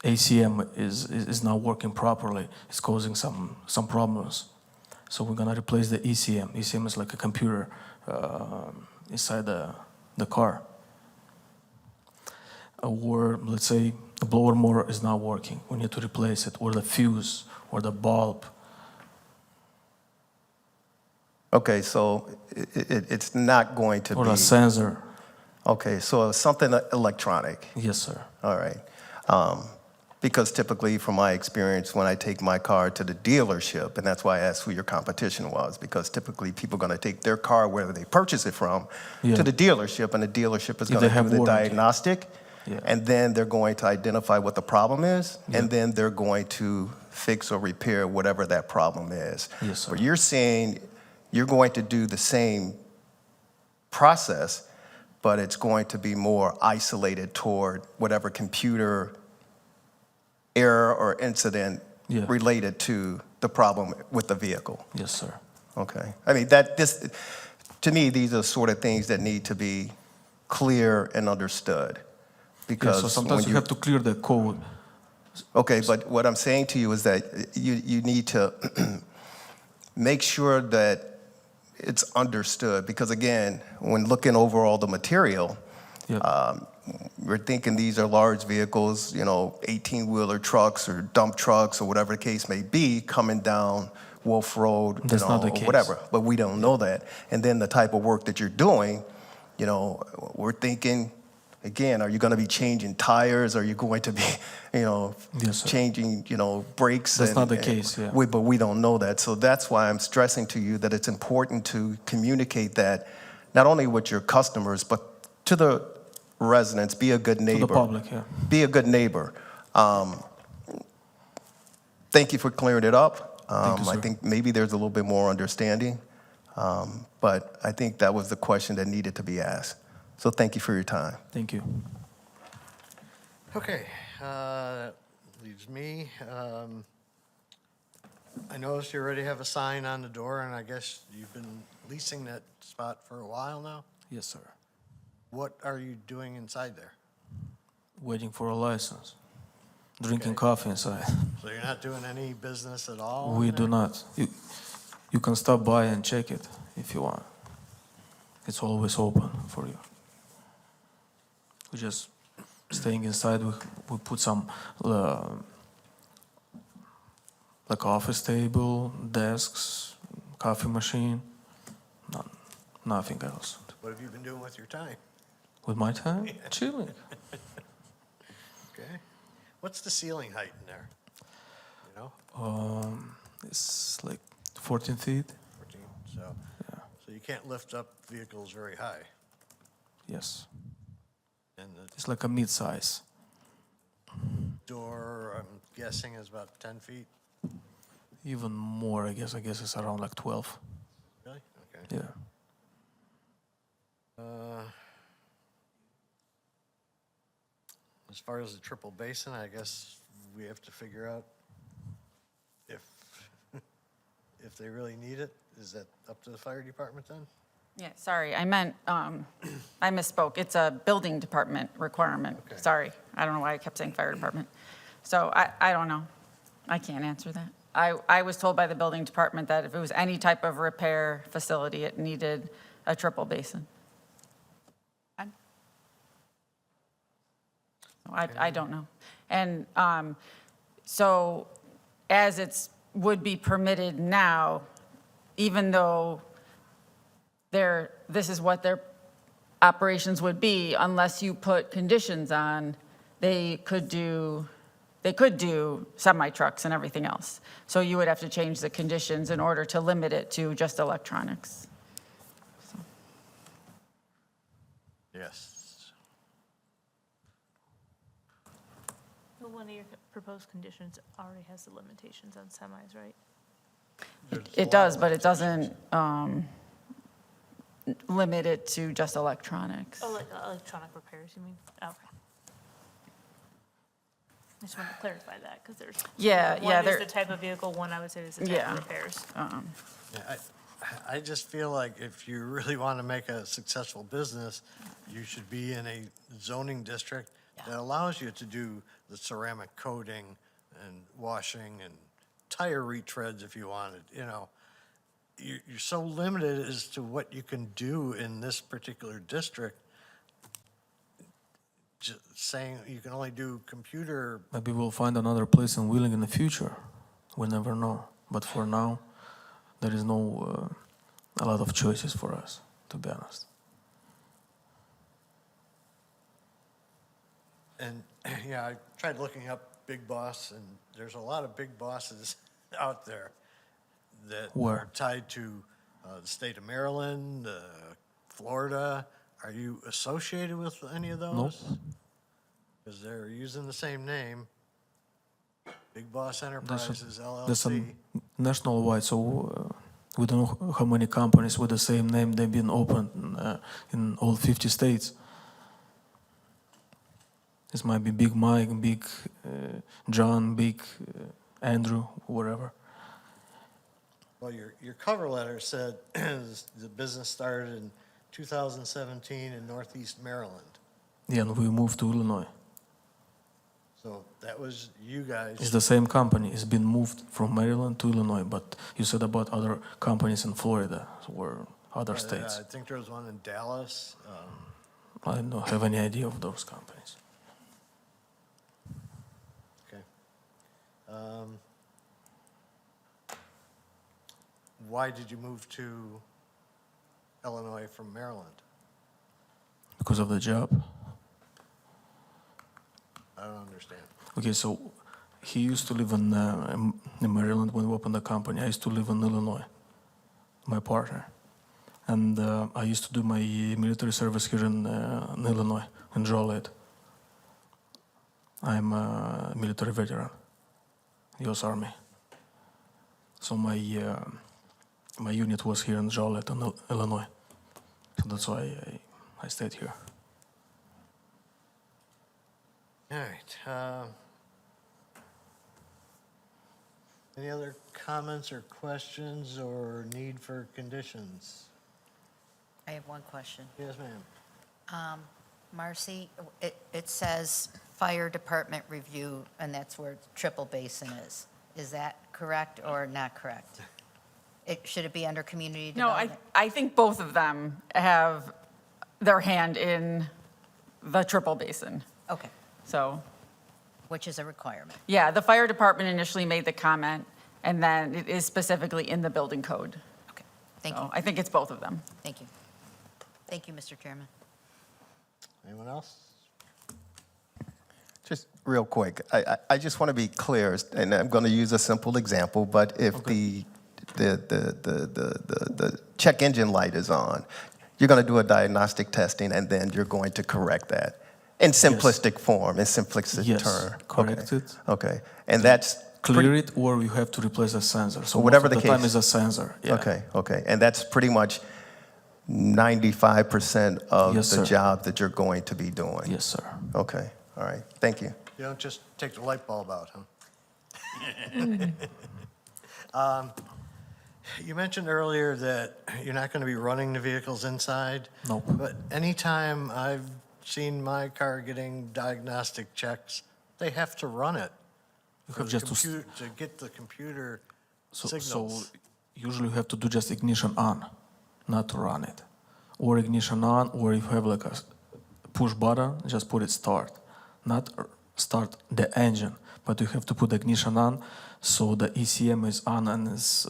ACM is not working properly. It's causing some problems. So we're gonna replace the ECM. ECM is like a computer inside the car. Or let's say the blower motor is not working. We need to replace it, or the fuse, or the bulb. Okay, so it's not going to Or be... a sensor. Okay, so something electronic. Yes, sir. All right. Because typically, from my experience, when I take my car to the dealership, and that's why I asked who your competition was, because typically people are going to take their car, wherever they purchase it from, to the dealership, and the dealership is If going they to do have the warranty. diagnostic, and then they're going to identify what the problem is, Yeah. and then they're going to fix or repair whatever that problem is. Yes, sir. But you're saying you're going to do the same process, but it's going to be more isolated toward whatever computer error or incident Yeah. related to the problem with the vehicle. Yes, sir. Okay. I mean, to me, these are sort of things that need to be clear and understood. Yeah, Because so sometimes you have to clear the code. Okay, but what I'm saying to you is that you need to make sure that it's understood. Because again, when looking over all the material, we're thinking these are large vehicles, 18-wheeler trucks or dump trucks or whatever the case may be, coming down Wolf Road, That's not the or case. whatever. But we don't know that. And then the type of work that you're doing, we're thinking, again, are you going to be changing tires? Are you going to be, Yes, sir. changing, brakes? That's not the case, yeah. But we don't know that. So that's why I'm stressing to you that it's important to communicate that not only with your customers, but to the residents. Be a good neighbor. To the public, yeah. Be a good neighbor. Thank you for clearing it up. Thank you, I sir. think maybe there's a little bit more understanding. But I think that was the question that needed to be asked. So thank you for your time. Thank you. Okay, that leaves me. I noticed you already have a sign on the door, and I guess you've been leasing that spot for a while now? Yes, sir. What are you doing inside there? Waiting for a license. Drinking Okay. coffee inside. So you're not doing any business at all? We in do there? not. You can stop by and check it if you want. It's always open for you. We just staying inside. We put some like office table, desks, coffee machine. Nothing else. What have you been doing with your time? With my time, chilling. Okay. What's the ceiling height in there? You know, It's like 14 feet. 14, so you can't lift up vehicles very high. Yes, And the it's like a mid-size. door, I'm guessing, is about 10 feet? Even more, I guess. I guess it's around like 12. Really? Okay. Yeah. As far as the triple basin, I guess we have to figure out if, if they really need it. Is that up to the fire department then? Yeah, sorry, I meant, I misspoke. It's a building department requirement. Okay. Sorry, I don't know why I kept saying fire department. So I don't know. I can't answer that. I was told by the building department that if it was any type of repair facility, it needed a triple basin. I don't know. And so as it's, would be permitted now, even though this is what their operations would be, unless you put conditions on, they could do semi-trucks and everything else. So you would have to change the conditions in order to limit it to just electronics. Yes. Well, one of your proposed conditions already has the limitations on semis, right? It does, but it doesn't limit it to just electronics. Oh, like electronic repairs, you mean? Okay. I just want to clarify that, because there's. Yeah, One there- is the type of vehicle, one I would say is the type Yeah. of repairs. Yeah, I just feel like if you really want to make a successful business, you should be in a zoning district that allows you to do the ceramic coating and washing and tire retreads if you wanted, you know. You're so limited as to what you can do in this particular district. Just saying you can only do computer, Maybe we'll find another place in Wheeling in the future. We never know. But for now, there is no a lot of choices for us, to be honest. and, yeah, I tried looking up Big Boss, and there's a lot of big bosses out there that Where? are tied to the state of Maryland, Florida. Are you associated with any of those? Because they're using the same name, Big Boss Enterprises There's LLC. some national-wide, so we don't know how many companies with the same name they've been opened in all 50 states. This might be Big Mike, Big John, Big Andrew, whatever. Well, your cover letter said the business started in 2017 in Northeast Maryland. Yeah, and we moved to Illinois. So that was you guys. It's the same company. It's been moved from Maryland to Illinois, but you said about other companies in Florida or other states. I think there was one in Dallas. I don't have any idea of those companies. Okay. Why did you move to Illinois from Maryland? Because of the job. I don't understand. Okay, so he used to live in Maryland when we opened the company. I used to live in Illinois, my partner. And I used to do my military service here in Illinois, in Joliet. I'm a military veteran, U.S. Army. So my unit was here in Joliet, in Illinois. So that's why I stayed here. All right. Any other comments or questions or need for conditions? I have one question. Yes, ma'am. Marcy, it says fire department review, and that's where triple basin is. Is that correct or not correct? Should it be under community No, development? I think both of them have their hand in the triple basin. Okay, So, which is a requirement. yeah, the fire department initially made the comment, and then it is specifically in the building code. Okay, thank So you, I think it's both of them. thank you. Thank you, Mr. Chairman. Anyone else? Just real quick, I just want to be clear, and I'm going to use a simple example, but if the check engine light is on, you're going to do a diagnostic testing, and then you're going to correct that in simplistic form, in simplistic Yes, term. correct it. Okay, and that's Clear it, or you have to replace a sensor. So Whatever most of the the time case. is a sensor. Yeah. Okay, and that's pretty much 95% of Yes, the sir. job that you're going to be doing. Yes, sir. Okay, all right, thank you. You don't just take the light bulb out, huh? You mentioned earlier that you're not going to be running the vehicles inside. Nope. But anytime I've seen my car getting diagnostic checks, they have to run it You for have the just to. to get the computer So signals. usually you have to do just ignition on, not to run it. Or ignition on, or if you have like a push button, just put it start. Not start the engine, but you have to put ignition on so the ECM is on and is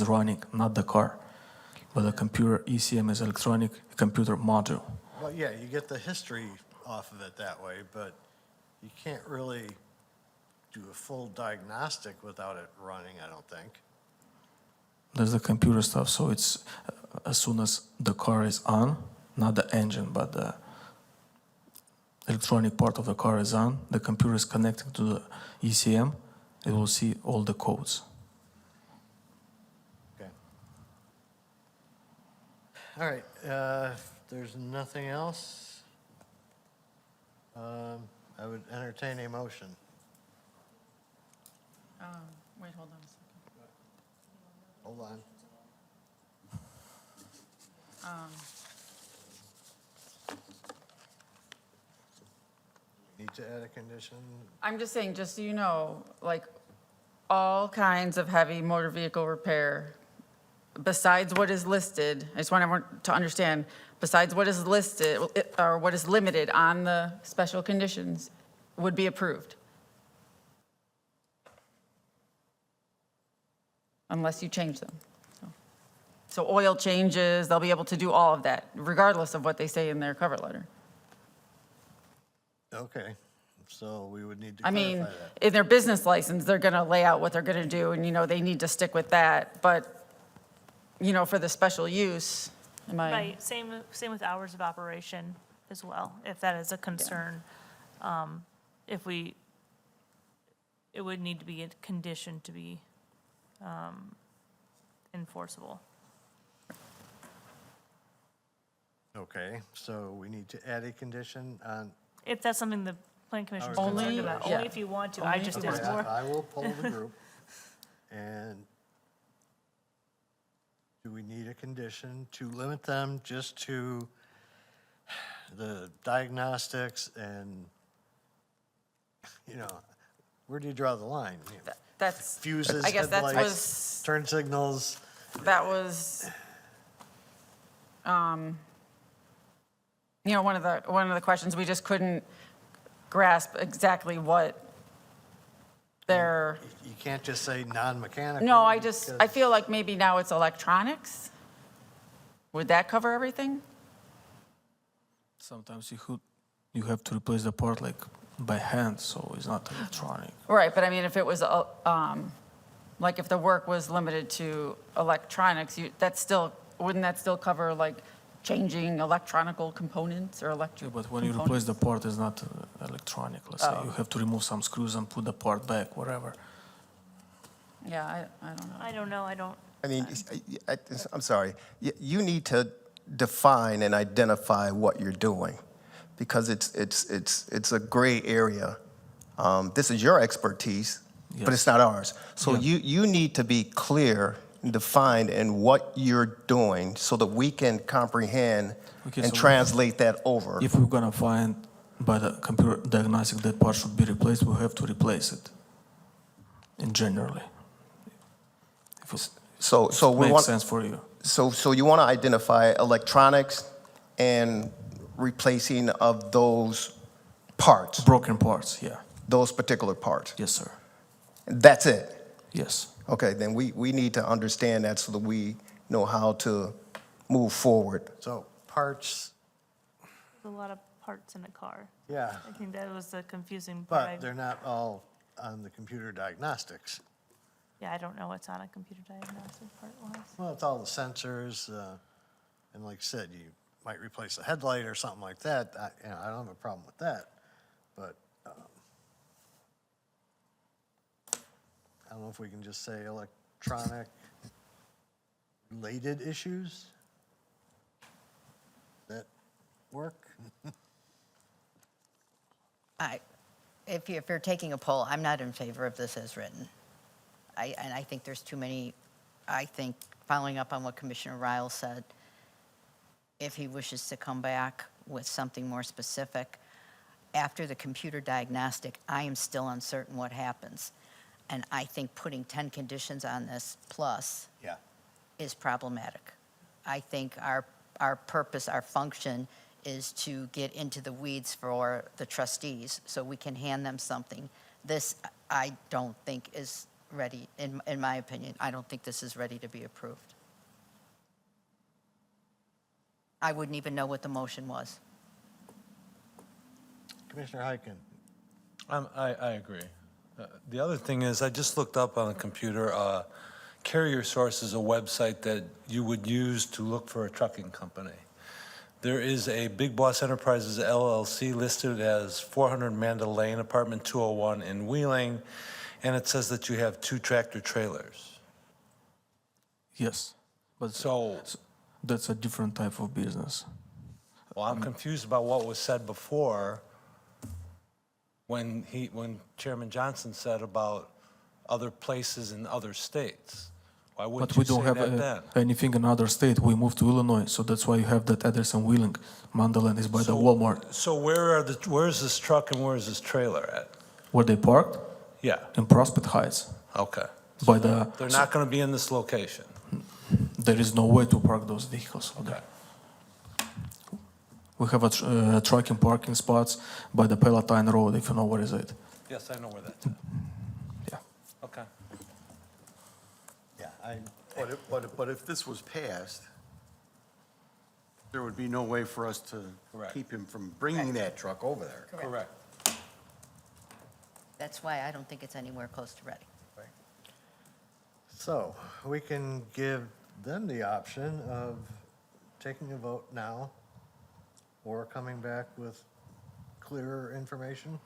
running, not the car. But the computer ECM is electronic computer module. Well, yeah, you get the history off of it that way, but you can't really do a full diagnostic without it running, I don't think. There's the computer stuff, so it's as soon as the car is on, not the engine, but the electronic part of the car is on, the computer is connected to the ECM, it will see all the codes. Okay. All right, if there's nothing else, I would entertain a motion. Wait, hold on a second. Hold on. Need to add a condition? I'm just saying, just so you know, like, all kinds of heavy motor vehicle repair, besides what is listed, I just want everyone to understand, besides what is listed, or what is limited on the special conditions, would be approved. Unless you change them. So oil changes, they'll be able to do all of that, regardless of what they say in their cover letter. Okay, so we would need to I clarify mean, that. in their business license, they're going to lay out what they're going to do, and, they need to stick with that. But, for the special use, Right, same with hours of operation as well, if that is a concern. It would need to be a condition to be enforceable. Okay, so we need to add a condition on. If that's something the plan commission is Only- concerned about, yeah. only if you want to. I just Okay, did more. I will poll the group. And do we need a condition to limit them just to the diagnostics and, where do you draw the line? that's, Fuses, I guess that headlights, was, turn signals. that was, one of the questions, we just couldn't grasp exactly what their, You can't just say non-mechanical. no, I because- feel like maybe now it's electronics. Would that cover everything? Sometimes you have to replace the part like by hand, so it's not electronic. Right, but I mean, if it was, like if the work was limited to electronics, wouldn't that still cover like changing electronical components or Yeah, electric but when you components? replace the part, it's not electronic. Let's say you have to remove some screws and put the part back, whatever. Yeah, I don't know. I don't know, I don't, I mean, I'm sorry, you need to define and identify what you're doing, because it's a gray area. This is your expertise, but it's not ours. So Yeah. you need to be clear and defined in what you're doing so that we can comprehend Okay, and so translate that over. If we're gonna find by the computer diagnostic that part should be replaced, we have to replace it. In generally. If it So we makes want, sense for you. so you want to identify electronics and replacing of those parts, Broken parts, yeah. those particular parts. Yes, sir. That's it. Yes. Okay, then we need to understand that so that we know how to move forward. So parts, There's a lot of parts in a car. yeah, I think that was the confusing part. but they're not all on the computer diagnostics. Yeah, I don't know what's on a computer diagnostic part was. Well, it's all the sensors, and like I said, you might replace a headlight or something like that. I don't have a problem with that, but I don't know if we can just say electronic related issues. That work? If you're taking a poll, I'm not in favor of this as written. And I think there's too many, I think, following up on what Commissioner Riles said, if he wishes to come back with something more specific, after the computer diagnostic, I am still uncertain what happens. And I think putting 10 conditions on this plus Yeah. is problematic. I think our purpose, our function is to get into the weeds for the trustees so we can hand them something. This, I don't think is ready, in my opinion, I don't think this is ready to be approved. I wouldn't even know what the motion was. Commissioner Hyken. I agree. The other thing is, I just looked up on the computer, Carrier Source is a website that you would use to look for a trucking company. There is a Big Boss Enterprises LLC listed as 400 Mandel Lane, apartment 201 in Wheeling, and it says that you have 2 tractor trailers. Yes. But So, that's a different type of business. well, I'm confused about what was said before when Chairman Johnson said about other places in other states. Why But wouldn't we you say don't have that then? anything in other state. We moved to Illinois, so that's why you have that address in Wheeling. Mandel is by the Walmart. So where is this truck and where is this trailer at? Where they parked? Yeah, In Prospect Heights. okay. By the, They're not going to be in this location. there is no way to park those vehicles. Okay. We have a trucking parking spots by the Palatine Road, if you know where is it. Yes, I know where that's at. Yeah. Okay. Yeah, But if this was passed, there would be no way for us to Correct. keep him from bringing that truck over there. Correct. That's why I don't think it's anywhere close to ready. so we can give them the option of taking a vote now or coming back with clearer information.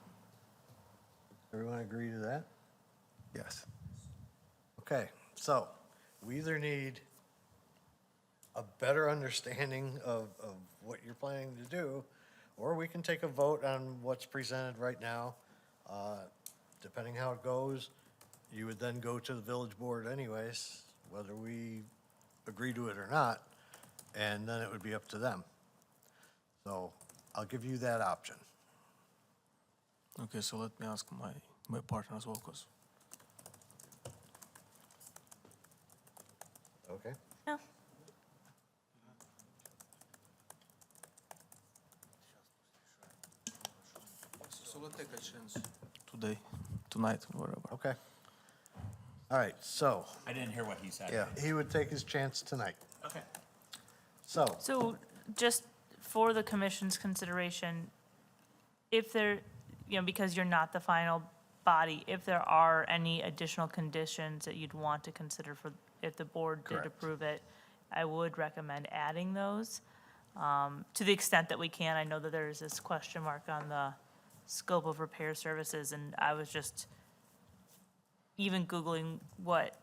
Everyone agree to that? Yes. Okay, so we either need a better understanding of what you're planning to do, or we can take a vote on what's presented right now. Depending how it goes, you would then go to the village board anyways, whether we agree to it or not, and then it would be up to them. So I'll give you that option. Okay, so let me ask my partner as well, because Okay. Yeah. so let's take a chance today, tonight, wherever. Okay. All right, so I didn't hear what he said. Yeah. he would take his chance tonight. Okay. So, So just for the commission's consideration, if there, because you're not the final body, if there are any additional conditions that you'd want to consider for, if the board did Correct. approve it, I would recommend adding those to the extent that we can. I know that there's this question mark on the scope of repair services, and I was just even Googling what,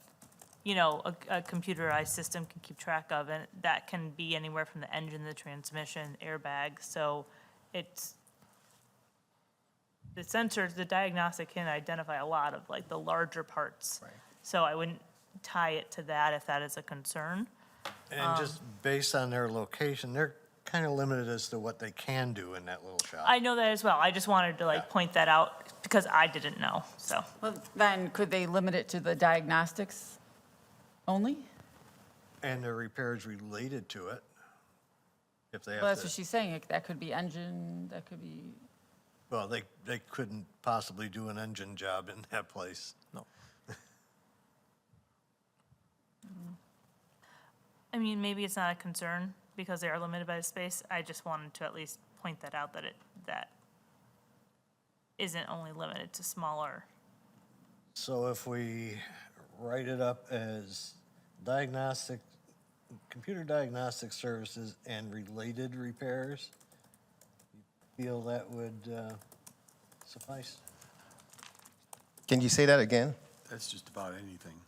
a computerized system can keep track of, and that can be anywhere from the engine, the transmission, airbag. So it's, the sensors, the diagnostic can identify a lot of like the larger parts. Right. So I wouldn't tie it to that if that is a concern. And just based on their location, they're kind of limited as to what they can do in that little shop. I know that as well. I just wanted to like point that out because I didn't know, so. Well, then could they limit it to the diagnostics only? And the repairs related to it, if they Well, have that's what to, she's saying. That could be engine, that could be, well, they couldn't possibly do an engine job in that place. No. I mean, maybe it's not a concern because they are limited by the space. I just wanted to at least point that out that that isn't only limited to smaller. So if we write it up as diagnostic, computer diagnostic services and related repairs, you feel that would suffice? Can you say that again? That's just about anything.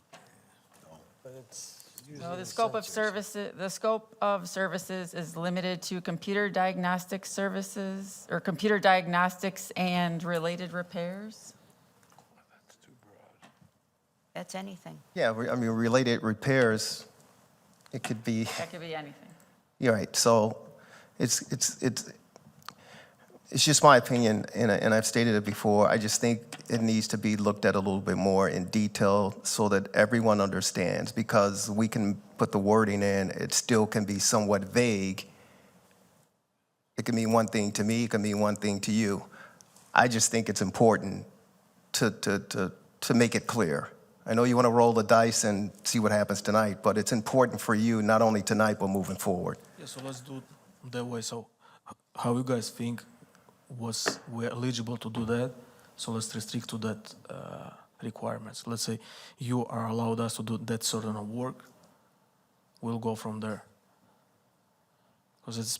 But it's so usually the scope of sensors. services, the scope of services is limited to computer diagnostic services or computer diagnostics and related repairs? That's anything. Yeah, I mean, related repairs, it could be, That could be anything. you're right. So it's just my opinion, and I've stated it before. I just think it needs to be looked at a little bit more in detail so that everyone understands, because we can put the wording in, it still can be somewhat vague. It can mean one thing to me, it can mean one thing to you. I just think it's important to make it clear. I know you want to roll the dice and see what happens tonight, but it's important for you, not only tonight, but moving forward. Yeah, so let's do it that way. So how you guys think we're eligible to do that? So let's restrict to that requirements. Let's say you are allowed us to do that sort of work. We'll go from there. Because it's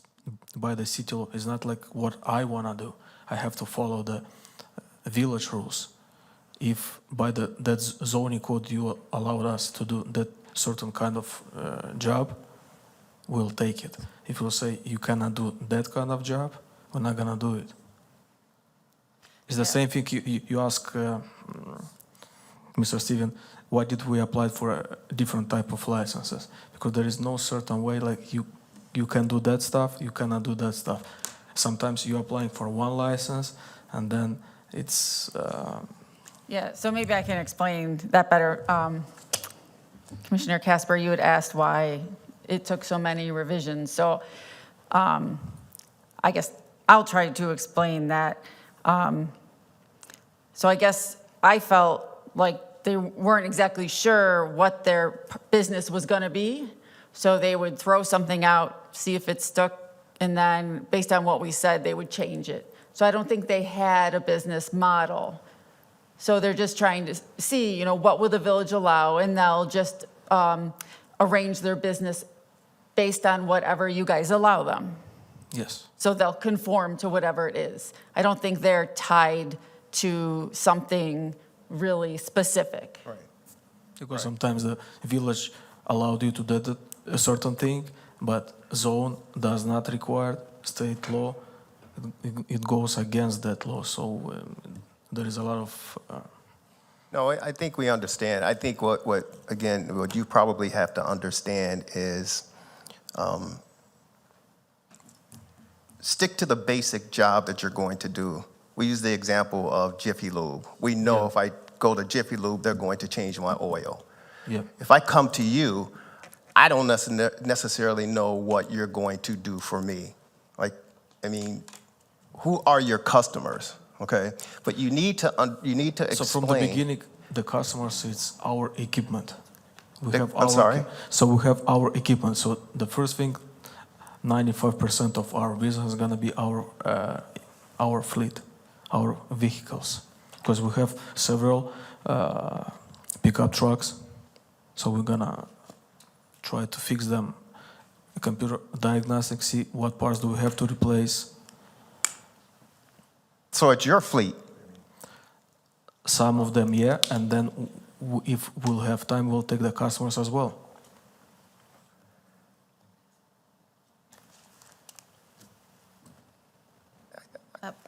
by the city law. It's not like what I want to do. I have to follow the village rules. If by that zoning code you allowed us to do that certain kind of job, we'll take it. If you say you cannot do that kind of job, we're not gonna do it. It's the same thing you ask Mr. Steven, why did we apply for a different type of licenses? Because there is no certain way, like you can do that stuff, you cannot do that stuff. Sometimes you're applying for one license and then it's Yeah, so maybe I can explain that better. Commissioner Casper, you had asked why it took so many revisions. So I guess I'll try to explain that. So I guess I felt like they weren't exactly sure what their business was going to be. So they would throw something out, see if it stuck, and then based on what we said, they would change it. So I don't think they had a business model. So they're just trying to see, what will the village allow, and they'll just arrange their business based on whatever you guys allow them. yes. So they'll conform to whatever it is. I don't think they're tied to something really specific. Right. Because sometimes the village allowed you to do a certain thing, but zone does not require state law. It goes against that law. So there is a lot of. No, I think we understand. I think what you probably have to understand is stick to the basic job that you're going to do. We use the example of Jiffy Lube. We know if I go to Jiffy Lube, they're going to change my oil. Yeah. If I come to you, I don't necessarily know what you're going to do for me. Who are your customers? Okay, but you need to explain. So from the beginning, the customers, it's our equipment. I'm sorry? So we have our equipment. So the first thing, 95% of our business is gonna be our fleet, our vehicles, because we have several pickup trucks. So we're gonna try to fix them. Computer diagnostics, see what parts do we have to replace. So it's your fleet. Some of them, yeah, and then if we'll have time, we'll take the customers as well.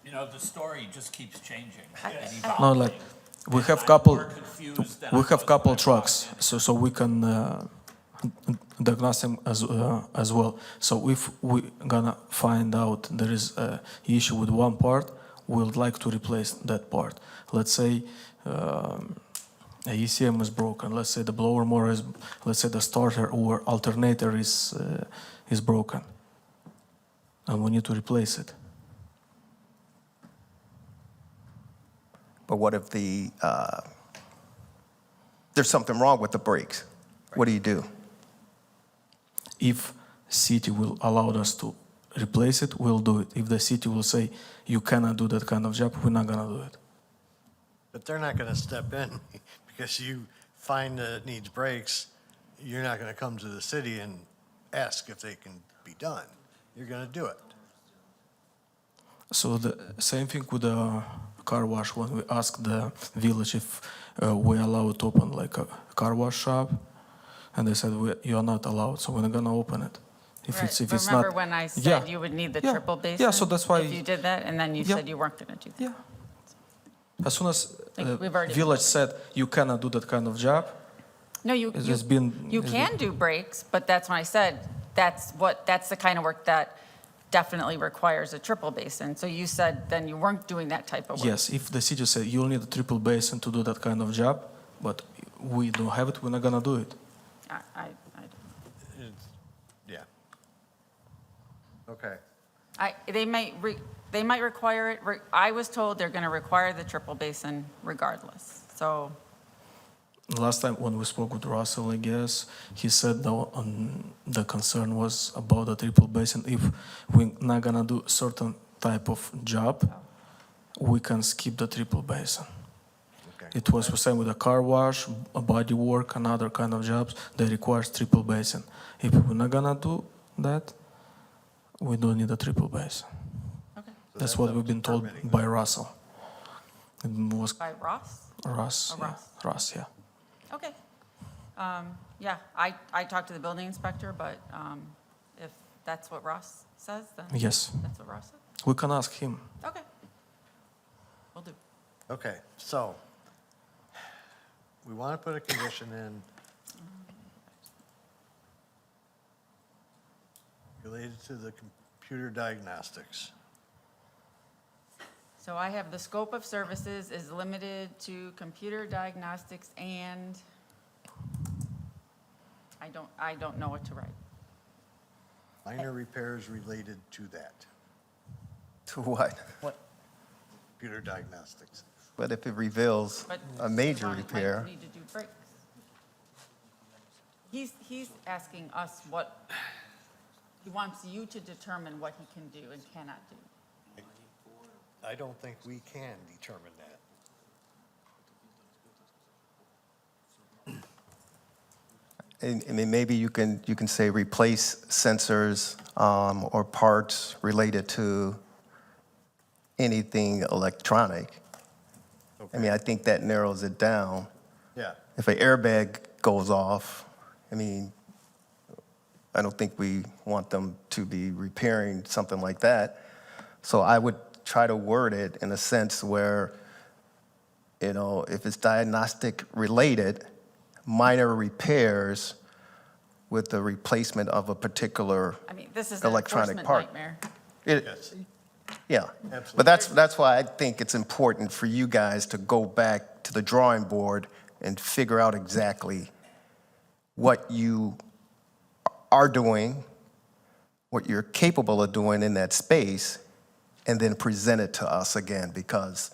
You know, the story just keeps changing and No, evolving. like, we have I'm couple, more confused than we I have was couple when I trucks, walked in. so we can diagnose them as well. So if we gonna find out there is a issue with one part, we'd like to replace that part. Let's say a ECM is broken. Let's say the blower motor is, let's say the starter or alternator is broken, and we need to replace it. But what if there's something wrong with the brakes? What do you do? If city will allow us to replace it, we'll do it. If the city will say you cannot do that kind of job, we're not gonna do it. But they're not going to step in because you find that it needs brakes. You're not going to come to the city and ask if they can be done. You're going to do it. So the same thing with the car wash. When we asked the village if we allow to open like a car wash shop, and they said you're not allowed, so we're not gonna open it. If Right. it's Remember not, when I said Yeah. you would need the Yeah. triple basin? Yeah, so that's why- If you did that, and then you Yeah. said you weren't going to do that. yeah. As soon as Like, we've already- village said you cannot do that kind of job, No, you, It's you, just been- you it's can do breaks, but that's when I said, that's the kind of work that definitely requires a triple basin. So you said then you weren't doing that type of work. yes. If the city said you'll need a triple basin to do that kind of job, but we don't have it, we're not gonna do it. I Yeah. Okay. they might require it. I was told they're going to require the triple basin regardless. So, Last time when we spoke with Russell, I guess, he said the concern was about the triple basin. If we're not gonna do certain type of job, we can skip the triple basin. Okay. It was the same with a car wash, a body work, and other kind of jobs that requires triple basin. If we're not gonna do that, we don't need a triple basin. okay. That's what we've been told permitting. by Russell. It was By Ross? Russ, Oh, yeah. Russ. Russ, yeah. Okay. Yeah, I talked to the building inspector, but if that's what Ross says, then Yes, that's what Ross said. we can ask him. Okay. Will do. Okay, so we want to put a condition in related to the computer diagnostics. So I have the scope of services is limited to computer diagnostics and I don't know what to write. Minor repairs related to that, To what? computer diagnostics. But if it reveals But a major might repair, need to do breaks. He's asking us what, he wants you to determine what he can do and cannot do. I don't think we can determine that. I mean, maybe you can say replace sensors or parts related to anything electronic. I mean, I think that narrows it down. Yeah, If an airbag goes off, I mean, I don't think we want them to be repairing something like that. So I would try to word it in a sense where, you know, if it's diagnostic related, minor repairs with the replacement of a particular I mean, this is an electronic enforcement part. nightmare. yes, Yeah. Absolutely. But that's why I think it's important for you guys to go back to the drawing board and figure out exactly what you are doing, what you're capable of doing in that space, and then present it to us again, because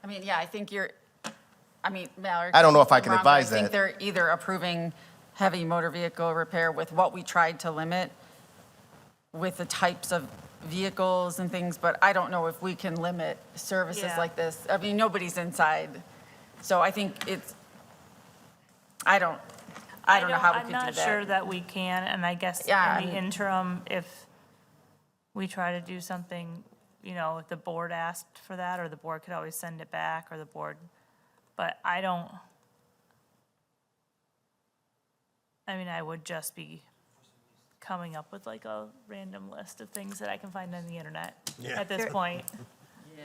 I mean, yeah, I think Mallory. I don't know if I correct can me if I'm wrong, but advise I think that. they're either approving heavy motor vehicle repair with what we tried to limit with the types of vehicles and things, but I don't know if we can limit services Yeah. like this. I mean, nobody's inside. So I think I don't know how we could do that. I'm not sure that we can, and I guess Yeah, in the interim, if we try to do something, you know, if the board asked for that, or the board could always send it back, or the board, but I would just be coming up with like a random list of things that I can find on the internet Yeah. at this point.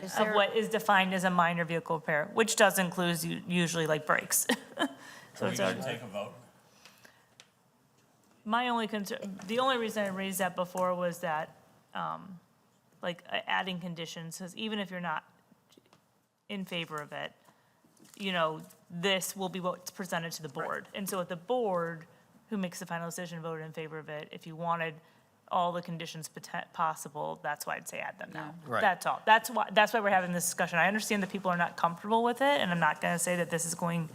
Is of there- what is defined as a minor vehicle repair, which does include usually like brakes. So Are we it's going already. to take a vote? My only concern, the only reason I raised that before was that, adding conditions, because even if you're not in favor of it, this will be what's presented to the board. And so if the board, who makes the final decision, voted in favor of it, if you wanted all the conditions possible, that's why I'd say add them now. Right. That's all. That's why we're having this discussion. I understand that people are not comfortable with it, and I'm not gonna say that this is going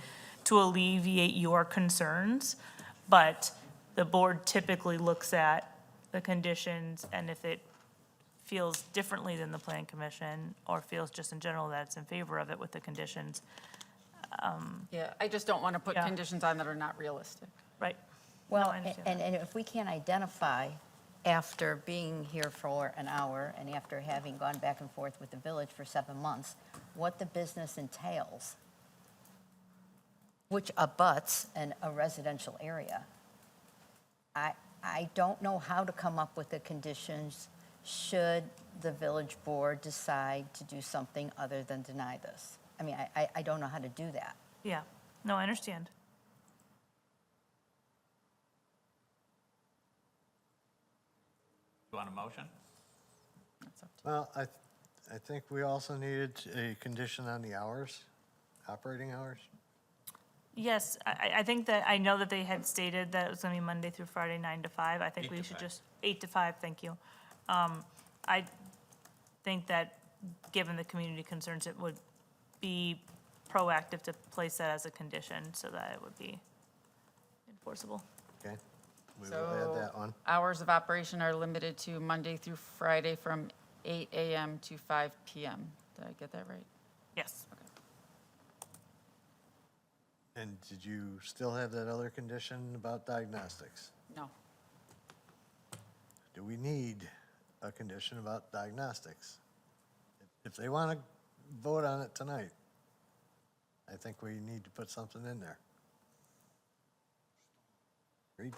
to alleviate your concerns, but the board typically looks at the conditions, and if it feels differently than the plan commission, or feels just in general that it's in favor of it with the conditions, Yeah, I just don't want to put Yeah. conditions on that are not realistic. right? Well, I understand and if we can't identify after being here for an hour and after having gone back and forth with the village for 7 months, what the business entails, which abuts a residential area, I don't know how to come up with the conditions should the village board decide to do something other than deny this. I mean, I don't know how to do that. Yeah, no, I understand. You want a motion? Well, I think we also needed a condition on the hours, operating hours. Yes, I think that, I know that they had stated that it was gonna be Monday through Friday, 9 to 5. I think 8 we to should 5. just, 8 to 5, thank you. I think that, given the community concerns, it would be proactive to place that as a condition so that it would be enforceable. Okay, we will add that one. Hours of operation are limited to Monday through Friday from 8 AM to 5 PM. Did I get that right? Yes. And did you still have that other condition about diagnostics? No. Do we need a condition about diagnostics? If they want to vote on it tonight, I think we need to put something in there. Agreed?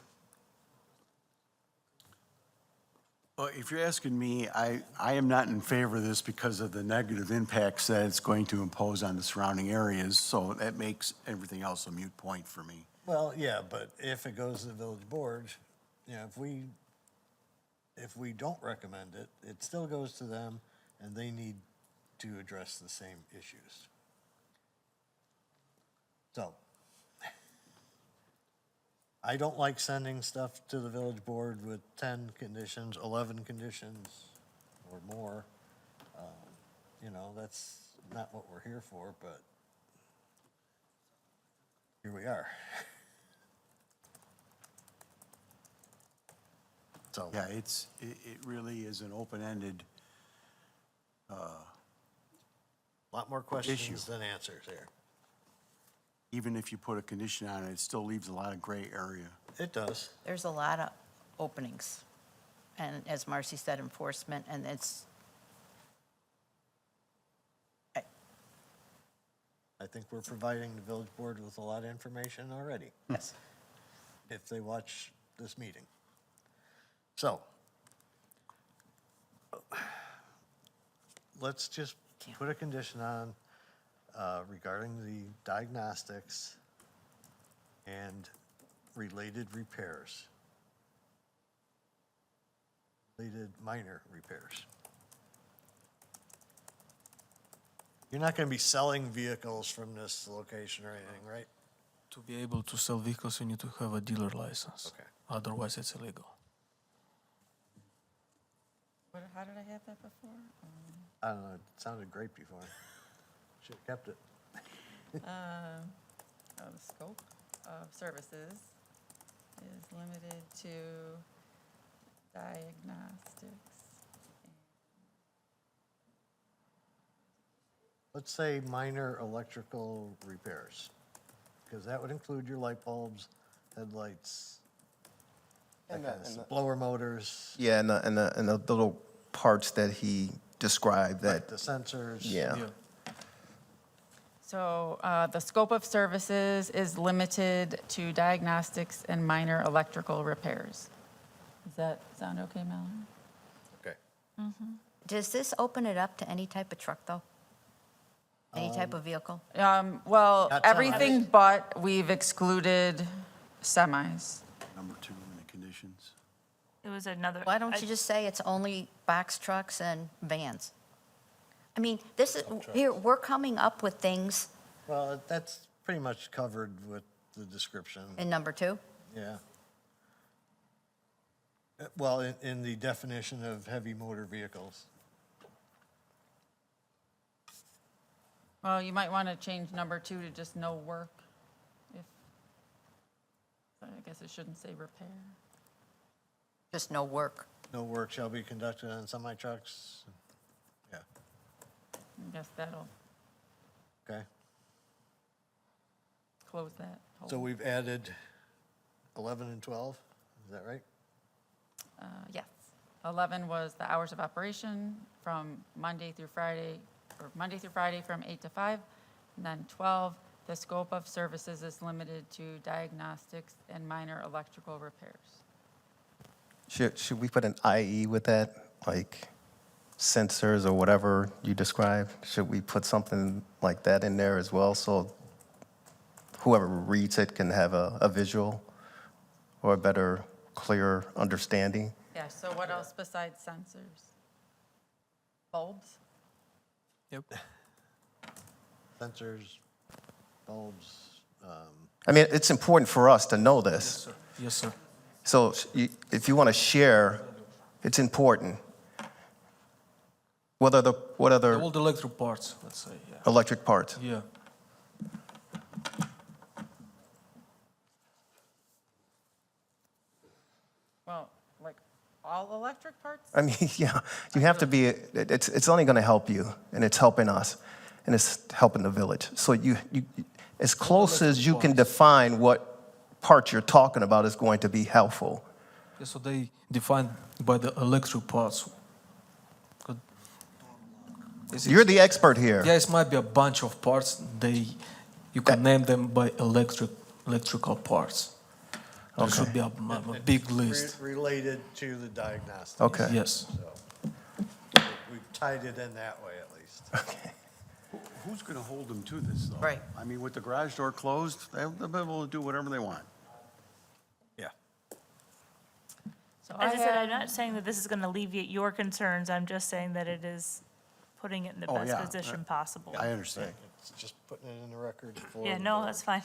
Well, if you're asking me, I am not in favor of this because of the negative impacts that it's going to impose on the surrounding areas, so that makes everything else a moot point for me. Well, yeah, but if it goes to the village board, if we don't recommend it, it still goes to them, and they need to address the same issues. So, I don't like sending stuff to the village board with 10 conditions, 11 conditions, or more. That's not what we're here for, but here we are. So, Yeah, it really is an open-ended, lot more questions than answers here. even if you put a condition on it, it still leaves a lot of gray area. It does. There's a lot of openings. And as Marcy said, enforcement, and it's, I think we're providing the village board with a lot of information already, yes. if they watch this meeting. So, let's just put a condition on regarding the diagnostics and related repairs. Related minor repairs. You're not going to be selling vehicles from this location or anything, right? To be able to sell vehicles, you need to have a dealer license. Okay. Otherwise, it's illegal. How did I have that before? I don't know, it sounded great before. Should have kept it. The scope of services is limited to diagnostics. Let's say minor electrical repairs, because that would include your light bulbs, headlights, that And kind the- of and stuff. the- Blower motors, Yeah, and the little parts that he described that, the sensors. yeah. So the scope of services is limited to diagnostics and minor electrical repairs. Does that sound okay, Mallory? Okay. Does this open it up to any type of truck, though? Any type of vehicle? Well, Not everything but we've excluded semis. Number 2 in the conditions. It was another. Why don't you just say it's only box trucks and vans? I mean, this is, here, we're coming up with things Well, that's pretty much covered with the description. in number 2. Yeah. Well, in the definition of heavy motor vehicles. Well, you might want to change number 2 to just no work. If, I guess it shouldn't say repair. Just no work. No work shall be conducted on semi-trucks. Yeah, I guess that'll okay. close that. So we've added 11 and 12, is that right? Yes. 11 was the hours of operation from Monday through Friday from 8 to 5. And then 12, the scope of services is limited to diagnostics and minor electrical repairs. Should we put an IE with that, like sensors or whatever you described? Should we put something like that in there as well, so whoever reads it can have a visual or a better, clearer understanding? Yeah, so what else besides sensors? Bulbs? Yep. Sensors, bulbs, I mean, it's important for us to know this. Yes, sir. So if you want to share, it's important. What other All the electric parts, let's say, yeah. electric parts? Yeah. Well, like all electric parts? I mean, yeah, you have to be, it's only going to help you, and it's helping us, and it's helping the village. So you as close as you can define what part you're talking about is going to be helpful. Yeah, so they define by the electric parts. Good. You're the expert here. Yeah, it might be a bunch of parts. You can name them by electrical parts. There Okay. should be a big list. related to the diagnostics. Okay. Yes. So we've tied it in that way at least. Okay. Who's going to hold them to this, though? Right. I mean, with the garage door closed, they'll be able to do whatever they want. Yeah. So As I said, I'm not saying that this is going to alleviate your concerns. I'm just saying that it is putting it in the Oh, best yeah. position possible. I understand. It's just putting it in the record for. Yeah, the no, board. that's fine.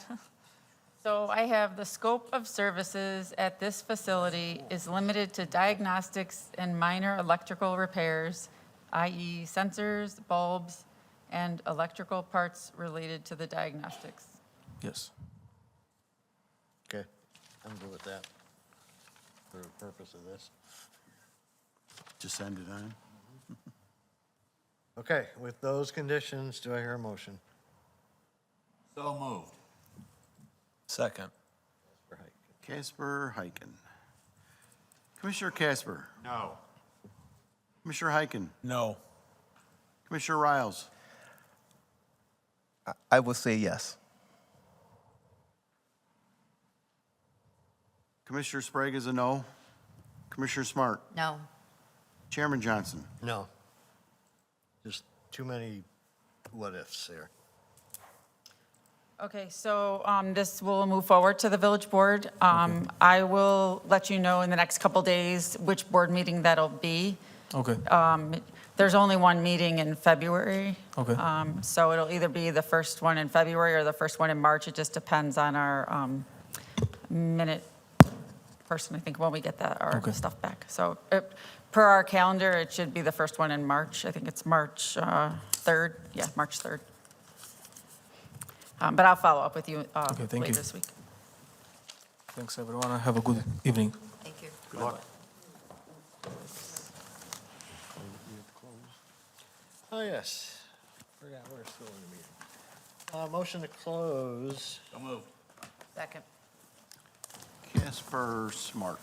So I have the scope of services at this facility is limited to diagnostics and minor electrical repairs, i.e. sensors, bulbs, and electrical parts related to the diagnostics. Yes. Okay, I'm good with that for the purpose of this. Just send it on. Okay, with those conditions, do I hear a motion? So moved. Second. For Height? Casper Heiken. Commissioner Casper. No. Commissioner Heiken. No. Commissioner Riles. I will say yes. Commissioner Sprague is a no. Commissioner Smart. No. Chairman Johnson. No. Just too many what-ifs here. Okay, so this will move forward to the village board. I will let you know in the next couple days which board meeting that'll be. Okay. There's only one meeting in February. Okay. So it'll either be the first one in February or the first one in March. It just depends on our minute person, I think, when we get our Okay. stuff back. So per our calendar, it should be the first one in March. I think it's March 3rd. Yeah, March 3rd. But I'll follow up with you thank later you. this week. Thanks, everyone, and have a good evening. Thank you. Good luck. Oh, yes. Forgot we're still in the meeting. Motion to close. So moved. Second. Casper Smart.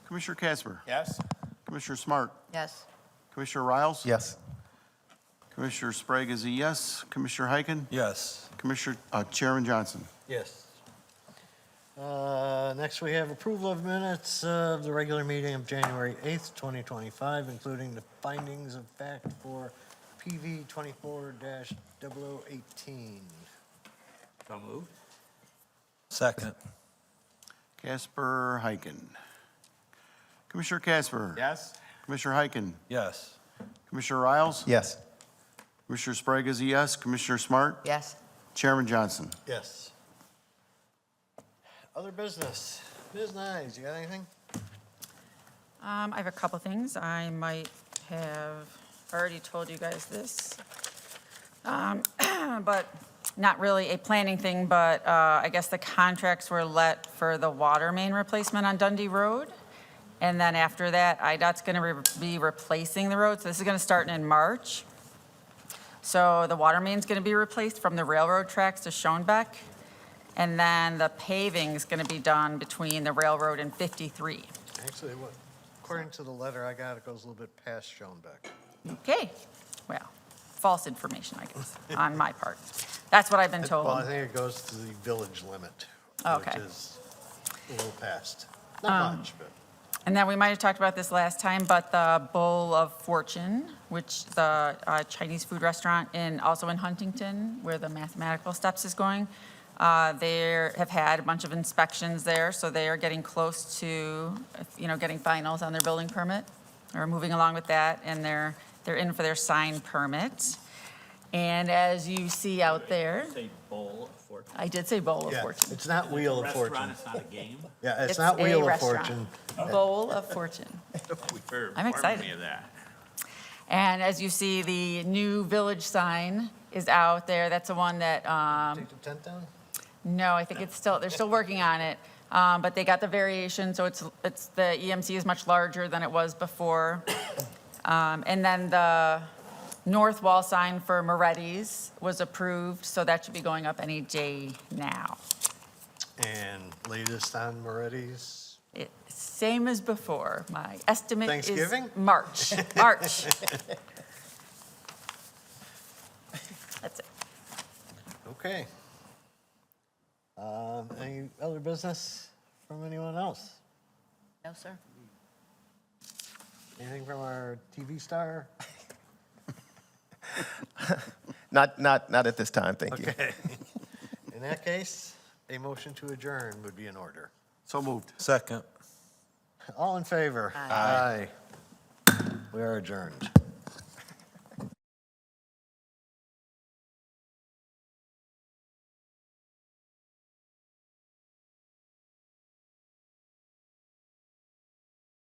Commissioner Casper. Yes? Commissioner Smart. Yes. Commissioner Riles. Yes. Commissioner Sprague is a yes. Commissioner Heiken. Yes. Chairman Johnson. Yes. Next, we have approval of minutes of the regular meeting of January 8th, 2025, including the findings of fact for PV 24-0018. So moved. Second. Casper Heiken. Commissioner Casper. Yes? Commissioner Heiken. Yes. Commissioner Riles. Yes. Commissioner Sprague is a yes. Commissioner Smart. Yes. Chairman Johnson. Yes. Other business. Ms. Nyes, you got anything? I have a couple things. I might have already told you guys this, but not really a planning thing, but I guess the contracts were let for the water main replacement on Dundee Road. And then after that, IDOT's going to be replacing the road. So this is going to start in March. So the water main's going to be replaced from the railroad tracks to Schoenbeck. And then the paving is going to be done between the railroad and 53. Actually, according to the letter I got, it goes a little bit past Schoenbeck. Okay, well, false information, I guess, on my part. That's what I've been told. Well, I think it goes to the village limit, Okay. which is a little past. Not much, but. And then we might have talked about this last time, but the Bowl of Fortune, which the Chinese food restaurant also in Huntington, where the mathematical steps is going, they have had a bunch of inspections there, so they are getting close to, getting finals on their building permit, or moving along with that, and they're in for their sign permit. And as you see out there, Say bowl of fortune. I did say Bowl of Yeah, Fortune. it's not Wheel of Fortune. Restaurant, it's not a game? Yeah, it's not Wheel a of restaurant. Fortune. Bowl of Fortune. You're I'm informing excited. me of that. And as you see, the new village sign is out there. That's the one that, Take the tent down? no, I think they're still working on it. But they got the variation, so the EMC is much larger than it was before. And then the north wall sign for Moretti's was approved, so that should be going up any day now. And latest on Moretti's? Same as before. My estimate is Thanksgiving? March. March. That's it. Okay. Any other business from anyone else? No, sir. Anything from our TV star? Not at this time, thank you. Okay. In that case, a motion to adjourn would be in order. So moved. Second. All in favor? Aye. Aye. We are adjourned.